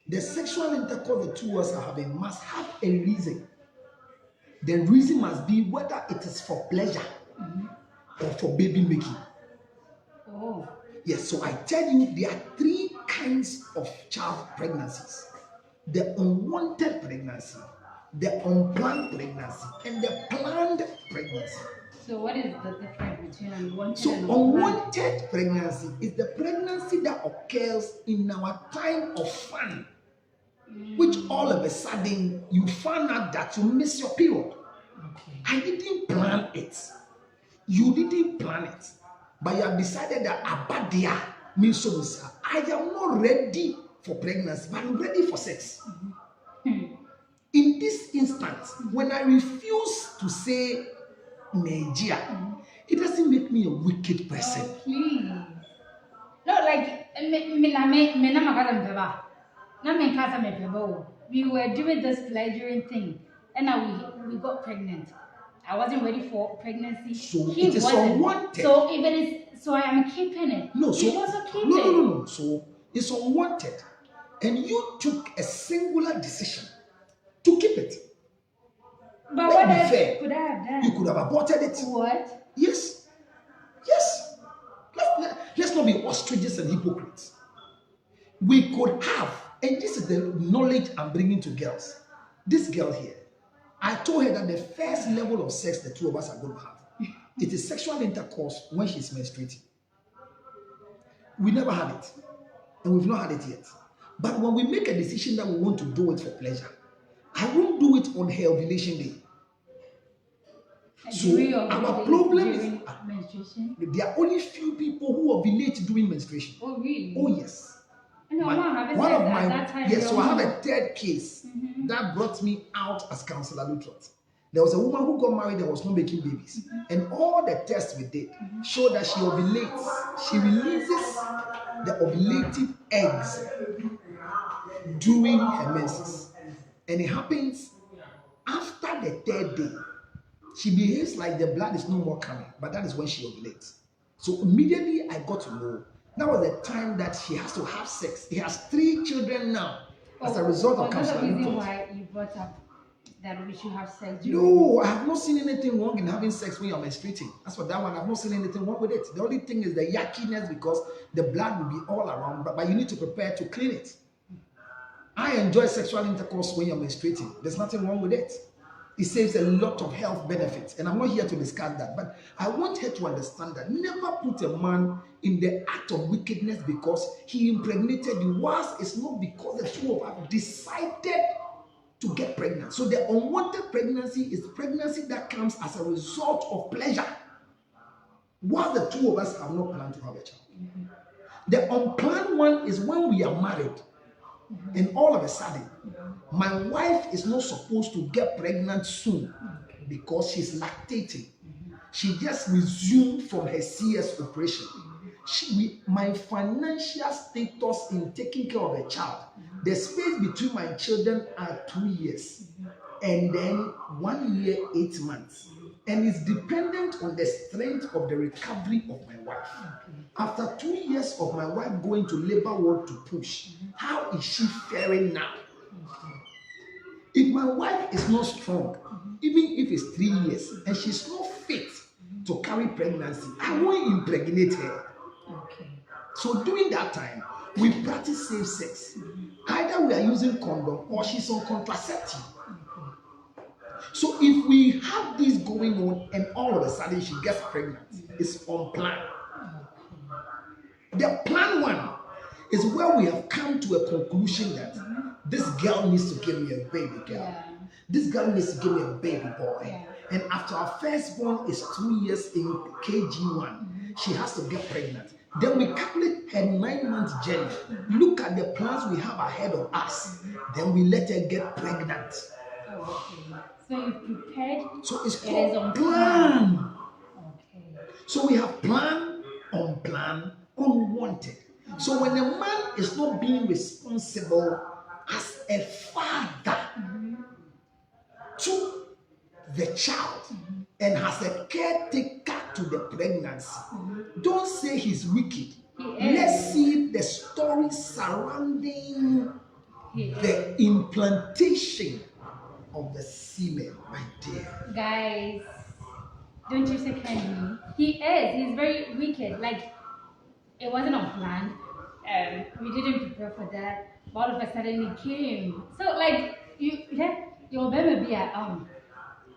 The sexual intercourse the two of us are having must have a reason. The reason must be whether it is for pleasure or for baby making. Oh. Yes, so I tell you there are three kinds of child pregnancies. The unwanted pregnancy, the unplanned pregnancy, and the planned pregnancy. So what is the difference between unwanted and unplanned? Unwanted pregnancy is the pregnancy that occurs in our time of fun, which all of a sudden you find out that you miss your period. Okay. I didn't plan it. You didn't plan it. But you have decided that abadia means so. I am not ready for pregnancy, but I'm ready for sex. In this instance, when I refuse to say Nigeria, it doesn't make me a wicked person. Oh, please. No, like we were doing this pleasuring thing, and now we got pregnant. I wasn't ready for pregnancy. So it is unwanted. So if it is, so I am keeping it. No, so you also keep it. No. So it's unwanted, and you took a singular decision to keep it. But what else could I have done? You could have aborted it. What? Yes. Let's not be ostriches and hypocrites. We could have, and this is the knowledge I'm bringing to girls. This girl here, I told her that the first level of sex the two of us are going to have, it is sexual intercourse when she's menstruating. We never had it, and we've not had it yet. But when we make a decision that we want to do it for pleasure, I won't do it on her ovulation day. So our problem is there are only few people who ovulate during menstruation. Oh really? Oh yes. One of my yes. So I have a third case that brought me out as Counselor Lutrot. There was a woman who got married that was not making babies, and all the tests we did showed that she ovulates. She releases the ovulative eggs during her menses, and it happens after the third day. She behaves like the blood is no more coming, but that is when she ovulates. So immediately I got to know that was the time that she has to have sex. He has 3 children now as a result of Counselor Lutrot. That's the reason why you brought up that we should have sex. No, I have not seen anything wrong in having sex when you're menstruating. As for that one, I've not seen anything wrong with it. The only thing is the yuckiness because the blood will be all around, but you need to prepare to clean it. I enjoy sexual intercourse when you're menstruating. There's nothing wrong with it. It saves a lot of health benefits, and I'm not here to discuss that, but I want her to understand that never put a man in the act of wickedness because he impregnated you. Whilst it's not because the two of us decided to get pregnant. So the unwanted pregnancy is pregnancy that comes as a result of pleasure, while the two of us have not planned to have a child. The unplanned one is when we are married, and all of a sudden, my wife is not supposed to get pregnant soon because she's lactating. She just resumed from her CS operation. My financial status in taking care of a child, the space between my children are 2 years and then 1 year, 8 months. And it's dependent on the strength of the recovery of my wife. After 2 years of my wife going to labor ward to push, how is she faring now? If my wife is not strong, even if it's 3 years, and she's not fit to carry pregnancy, I won't impregnate her. So during that time, we practice safe sex. Either we are using condom or she's on contraceptive. So if we have this going on and all of a sudden she gets pregnant, it's unplanned. The planned one is where we have come to a conclusion that this girl needs to give me a baby girl. Yeah. This girl needs to give me a baby boy. Yeah. And after our firstborn is 2 years in KG1, she has to get pregnant. Then we calculate her 9-month journey. Look at the plans we have ahead of us. Then we let her get pregnant. So you prepared. So it's called plan. So we have plan, unplanned, unwanted. So when a man is not being responsible as a father to the child and has a caretaker to the pregnancy, don't say he's wicked. Let's see the story surrounding the implantation of the semen, my dear. Guys, don't you second me. He's very wicked. Like, it wasn't unplanned. We didn't prepare for that. All of a sudden it came. So like your baby be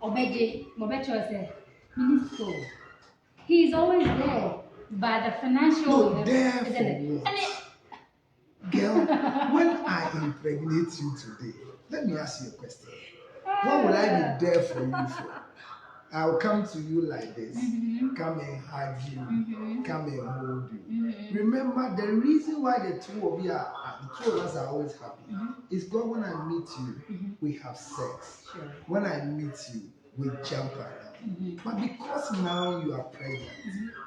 Obeje say minister. He is always there, but the financial no, there for what? Girl, when I impregnate you today, let me ask you a question. What will I be there for you for? I'll come to you like this, come and hug you, come and hold you. Remember, the reason why the two of us are always happy is because when I meet you, we have sex. Sure. When I meet you, we jump around. But because now you are pregnant,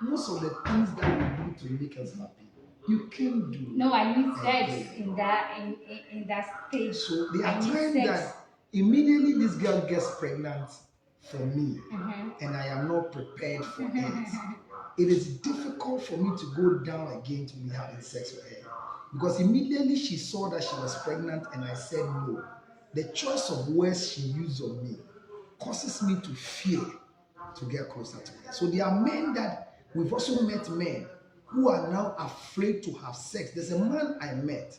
most of the things that we do to make us happy, you can't do. No, I need sex in that stage. So there are times that immediately this girl gets pregnant for me, and I am not prepared for it. It is difficult for me to go down again to be having sex with her because immediately she saw that she was pregnant and I said no. The choice of words she used on me causes me to fear to get closer to her. So there are men that we've also met men who are now afraid to have sex. There's a man I met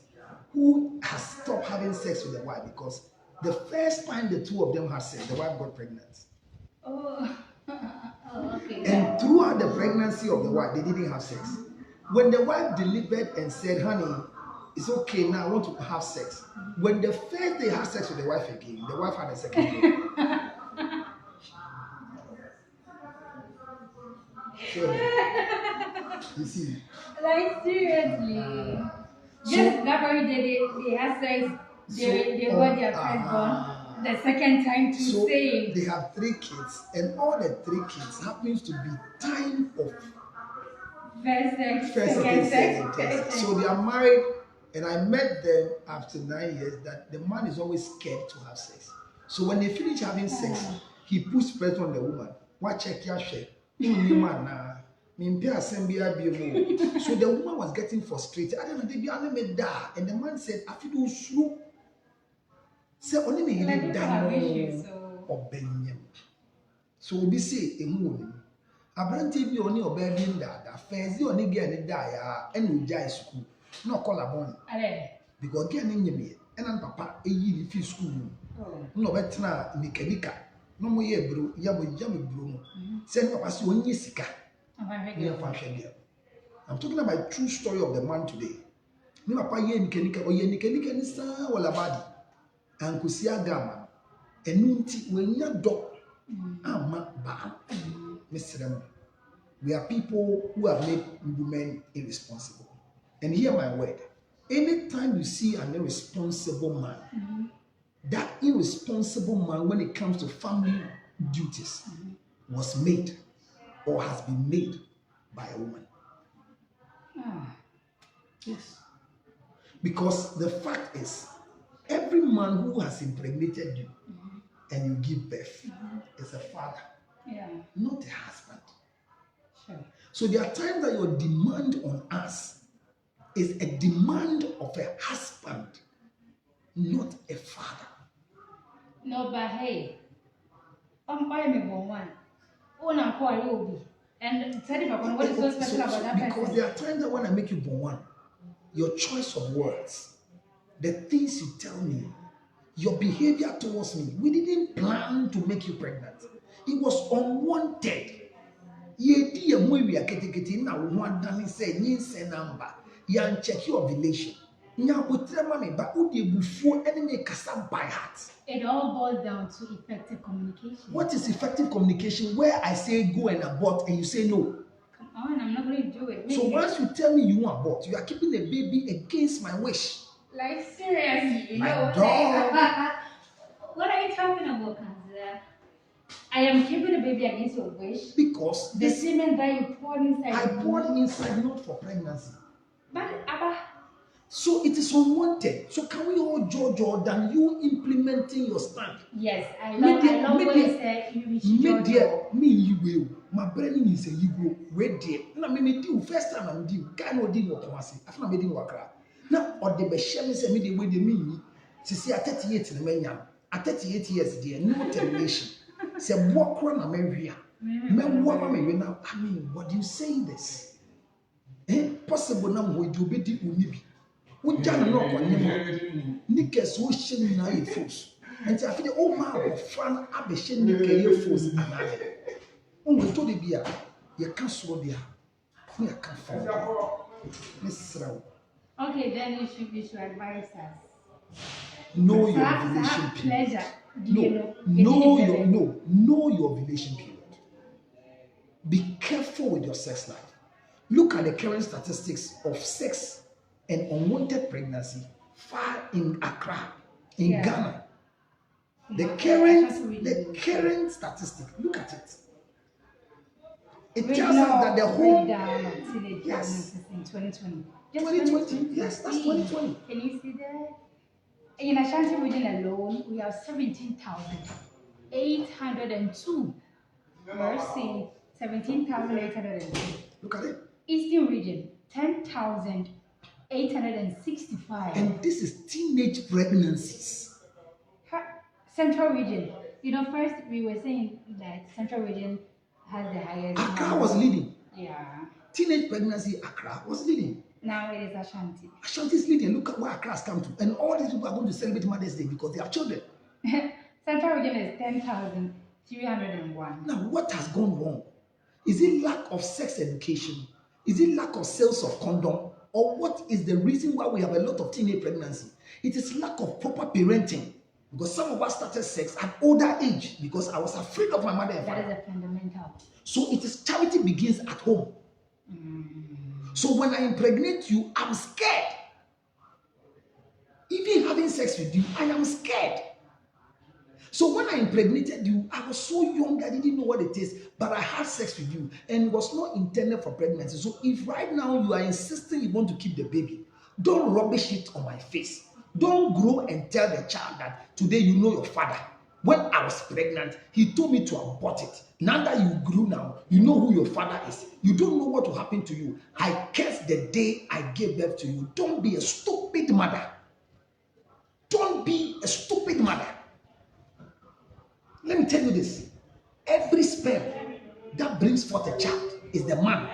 who has stopped having sex with a wife because The first time the two of them had sex, the wife got pregnant. Oh, oh, okay. And throughout the pregnancy of the wife, they didn't have sex. When the wife delivered and said, honey, it's okay now, I want to have sex. When the first they had sex with the wife again, the wife had a second baby. So, you see. Like, seriously. Just that very day they had sex, they got their firstborn. The second time to so say. They have 3 kids, and all the 3 kids happens to be time of First sex, first, second second, sex, third sex. So they are married, and I met them after 9 years that the man is always scared to have sex. So when they finish having sex, he puts pressure on the woman. What check your share? So the woman was getting frustrated. I don't know, they be and the man said, I feel slow. Say only me in down or benyam. So we say a moon. Abranti bi oni obedi ndada first di oni girl ni die and we die school no call abon because girl ni nyeme and papa eyi ni fi school no betena mekanika no mo ye bro ya bo bro mo say papa say onye sika I'm talking about true story of the man today. Me papa ye mekanika o ye mekanika ni sa wala badi ankusi agama enunti wenya do ama ba. We are people who have made women irresponsible. And hear my word. Anytime you see an irresponsible man, that irresponsible man, when it comes to family duties, was made or has been made by a woman. Yes. Because the fact is, every man who has impregnated you and you give birth is a father. Yeah. Not a husband. Sure. So there are times that your demand on us is a demand of a husband, not a father. No, but hey, I'm buying me one. Oh, I'm calling and tell you what is so special about that person. Because there are times that when I make you born one, your choice of words, the things you tell me, your behavior towards me, we didn't plan to make you pregnant. It was unwanted. Ye di we are getting now one done say say number. Yan check your ovulation. Nya butre mami ba udi before enemy kasa by heart. It all boils down to effective communication. What is effective communication? Where I say go and abort and you say no. Come on, I'm not going to do it. Maybe. So once you tell me you want abort, you are keeping the baby against my wish. Like seriously, My no. dog. What are you talking about, Kanzera? I am keeping the baby against your wish. Because the semen that you poured inside. I poured inside not for pregnancy. But Abba. So it is unwanted. So can we all judge than you implementing your stand? Yes, I love what you said. You will. My brain is a you go. Wait there. Now me do first time I'm do. Guy no did work once. I found me didn't work. Now or the best me say me the way they mean. To see at 38 in the menu. At 38 years there, no termination. Say walk run a Maria. Now, I mean, what do you say this? Possible now we do be deep with we don't know what you Nickers who shouldn't know your force. And I feel the old man of Fran Abishin Nicker force and I. Only told the beer, you can't slow beer. Me, I can't fall. Miss Row. Okay, then you should advise us. Know your ovulation period. Know your ovulation period. Be careful with your sex life. Look at the current statistics of sex and unwanted pregnancy far in Accra, in Ghana. The current statistic. Look at it. It tells us that the whole yes in 2020. 2020. Yes, that's 2020. Can you see that? In Ashanti region alone, we have 17,802. Mercy, 17,802. Look at it. Eastern region, 10,865. And this is teenage pregnancies. Central region. First we were saying that Central region has the highest. Accra was leading. Yeah. Teenage pregnancy, Accra was leading. Now it is Ashanti. Ashanti is leading. Look at where Accra has come to. And all these people are going to celebrate Mother's Day because they have children. Central region is 10,301. Now, what has gone wrong? Is it lack of sex education? Is it lack of sales of condom? Or what is the reason why we have a lot of teenage pregnancy? It is lack of proper parenting. Because some of us started sex at older age because I was afraid of my mother and father. That is a fundamental. So it is charity begins at home. So when I impregnate you, I'm scared. Even having sex with you, I am scared. So when I impregnated you, I was so young, I didn't know what it is, but I had sex with you and it was not intended for pregnancy. So if right now you are insisting you want to keep the baby, don't rubbish it on my face. Don't grow and tell the child that today you know your father. When I was pregnant, he told me to abort it. Now that you grew now, you know who your father is. You don't know what will happen to you. I cursed the day I gave birth to you. Don't be a stupid mother. Don't be a stupid mother. Let me tell you this. Every sperm that brings forth a child is the man.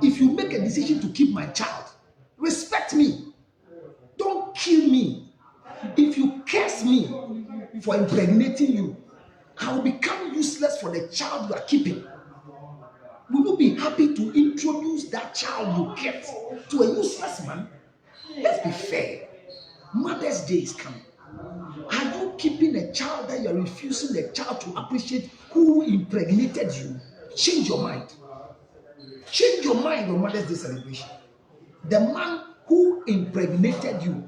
If you make a decision to keep my child, respect me. Don't kill me. If you curse me for impregnating you, I will become useless for the child you are keeping. Will you be happy to introduce that child you kept to a useless man? Let's be fair. Mother's Day is coming. Are you keeping a child that you are refusing the child to appreciate who impregnated you? Change your mind. Change your mind on Mother's Day celebration. The man who impregnated you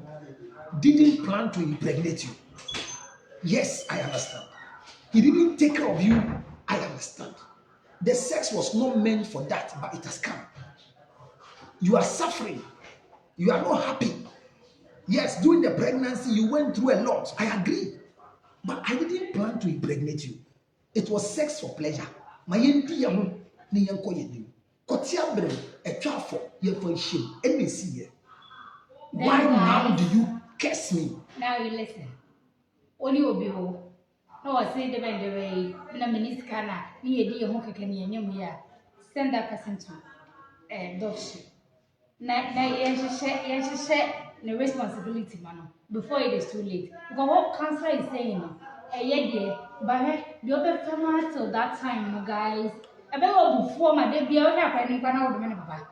didn't plan to impregnate you. Yes, I understand. He didn't take care of you. I understand. The sex was not meant for that, but it has come. You are suffering. You are not happy. Yes, during the pregnancy, you went through a lot. I agree. But I didn't plan to impregnate you. It was sex for pleasure. Why now do you curse me? Now you listen. Only obiho. No, I say the way. Na miniskana. Ni edi ye hoke keni enye ya. Send that person to doctor. Na yenhye the responsibility man before it is too late. Because what cancer is saying, but the other family till that time, guys. I bet before my baby, I have any kind of woman, papa.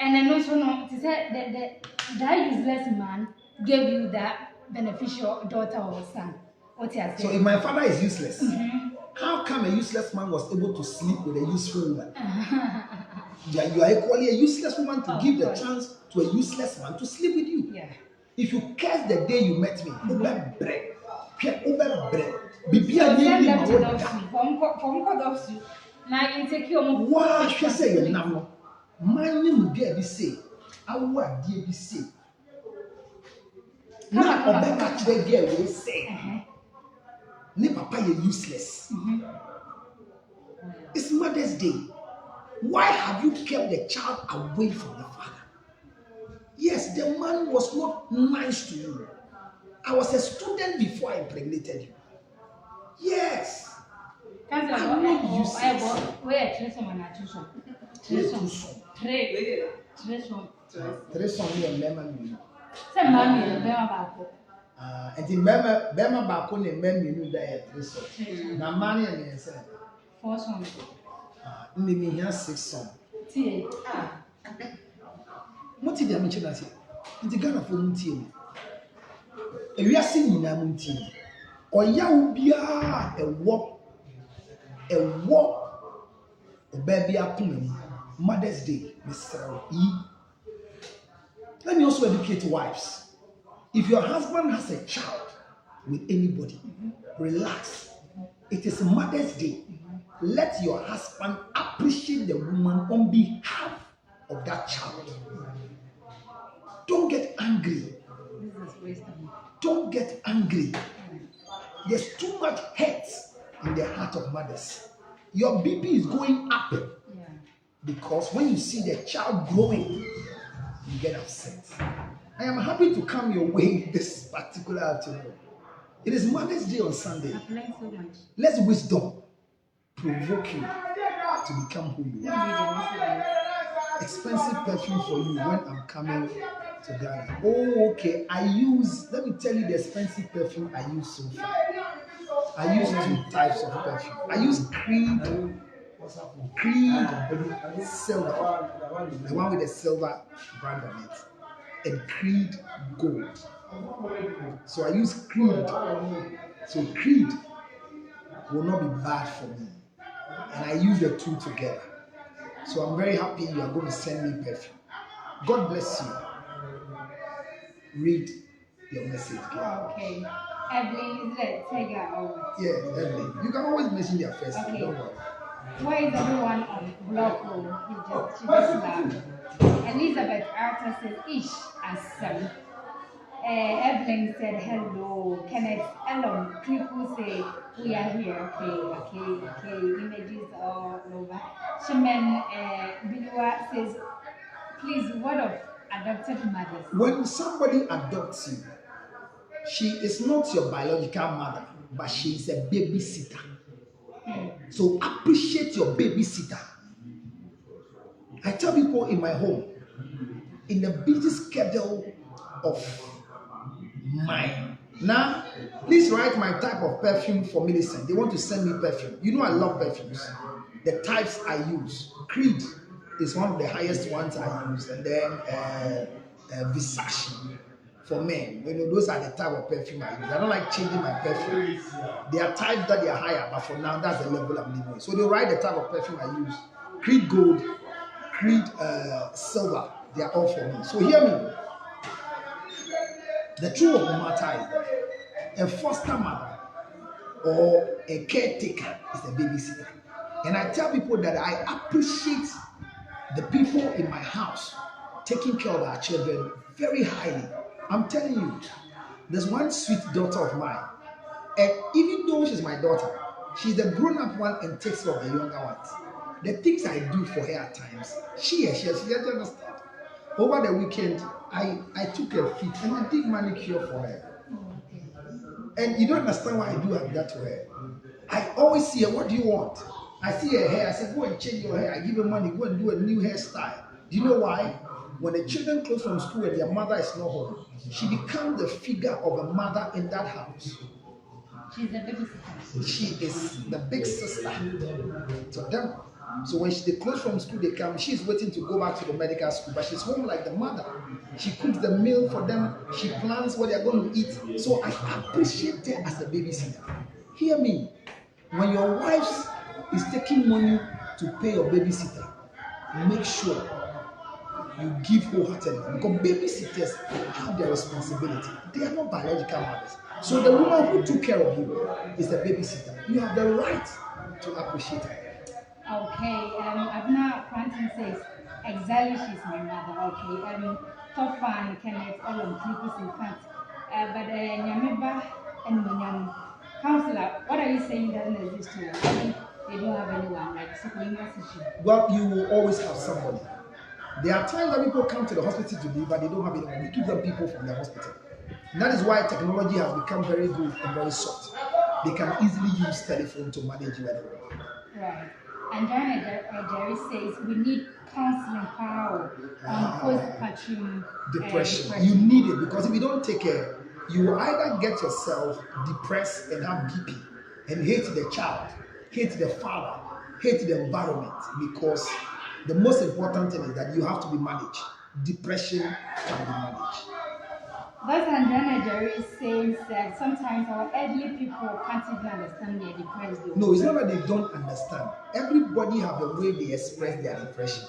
And then also, no, to say that useless man gave you that beneficial daughter or son. What you are saying? So if my father is useless, how come a useless man was able to sleep with a useful woman? You are equally a useless woman to give the chance to a useless man to sleep with you. Yeah. If you curse the day you met me, wow, she say you know. Money will be a say. I would be say. Now, Obeka Chile will say, Ne papa, you're useless. It's Mother's Day. Why have you kept the child away from the father? Yes, the man was not nice to you. I was a student before I impregnated you. Yes. I'm not useless. And the Bema Bako and men that now money and say 4 songs. Maybe he has 6 songs. What did I mention? I said, it's a Ghana for Munti. If you are singing Munti, or Yaubia, a baby upon Mother's Day, Mr. E. Let me also educate wives. If your husband has a child with anybody, relax. It is Mother's Day. Let your husband appreciate the woman on behalf of that child. Don't get angry. Don't get angry. There's too much hate in the heart of mothers. Your BP is going up because when you see the child growing, you get upset. I am happy to come your way this particular afternoon. It is Mother's Day on Sunday. I've learned so much. Let wisdom provoke you to become who you are. Expensive perfume for you when I'm coming To Ghana. Oh, okay. Let me tell you the expensive perfume I use so far. I use two types of perfume. I use Creed Silver, the one with the silver brand on it, and Creed Gold. So I use Creed. So Creed will not be bad for me, and I use the two together. So I'm very happy you are going to send me perfume. God bless you. Read your message, girl. Okay. Evelyn, is it Tega or? Yeah, Evelyn. You can always mention their first name. Okay. Don't worry. Why is everyone on block? She just laughed. Elizabeth Arthur says, Ish, Assam. Evelyn said, hello. Kenneth Elon, people say, we are here. Okay. Images all over. Shimen Bilua says, please, what of adopted mothers? When somebody adopts you, she is not your biological mother, but she is a babysitter. So appreciate your babysitter. I tell people in my home, in the busy schedule of mine. Now, please write my type of perfume for Millicent. They want to send me perfume. You know I love perfumes. The types I use. Creed is one of the highest ones I use. And then Versace for men. You know, those are the type of perfume I use. I don't like changing my perfume. There are types that they are higher, but for now, that's the level I'm living with. So they write the type of perfume I use. Creed Gold, Creed Silver. They are all for me. So hear me. The truth of the matter is that a foster mother or a caretaker is a babysitter. And I tell people that I appreciate the people in my house taking care of our children very highly. I'm telling you, there's one sweet daughter of mine, and even though she's my daughter, she's the grown-up one and takes care of the younger ones. The things I do for her at times, she doesn't understand. Over the weekend, I took her feet and I did manicure for her. And you don't understand why I do that to her. I always see her, what do you want? I see her hair, I say, go and change your hair. I give her money, go and do a new hairstyle. Do you know why? When the children close from school and their mother is not home, she becomes the figure of a mother in that house. She's the babysitter. She is the big sister to them. So when they close from school, they come. She's waiting to go back to the medical school, but she's home like the mother. She cooks the meal for them. She plans what they're going to eat. So I appreciate her as a babysitter. Hear me. When your wife is taking money to pay your babysitter, make sure you give wholeheartedly, because babysitters have their responsibility. They are not biological mothers. So the woman who took care of you is the babysitter. You have the right to appreciate her. Okay, Abna Quantum says, exactly, she's my mother. Okay, top fan, Kenneth, all on clippers in fact. But Nyameba and Munyam, counselor, what are you saying doesn't exist to you? I think they don't have anyone, like, so we message you. Well, you will always have somebody. There are times that people come to the hospital to live, but they don't have anyone. We keep them people from the hospital. And that is why technology has become very good and very soft. They can easily use telephone to manage you anyway. Right. And Jerry says we need counseling power on postpartum depression. You need it, because if you don't take care, you will either get yourself depressed and have BP and hate the child, hate the father, hate the environment, because the most important thing is that you have to be managed. Depression can be managed. But Andrea Jerry says that sometimes our elderly people can't even understand they're depressed. No, it's not that they don't understand. Everybody have a way they express their depression.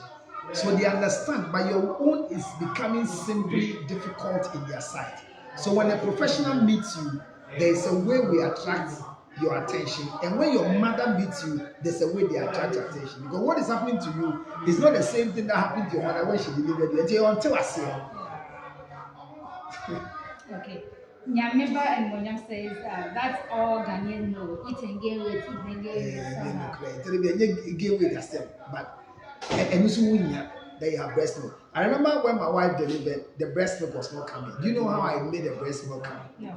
So they understand, but your own is becoming simply difficult in their sight. So when a professional meets you, there is a way we attract your attention. And when your mother meets you, there's a way they attract your attention. Because what is happening to you is not the same thing that happened to your mother when she delivered you. Until I see her. Okay. Nyameba and Monyam says that's all Ghanaian know. Eat and gain weight, But they have breast milk. I remember when my wife delivered, the breast milk was not coming. Do you know how I made the breast milk come? No.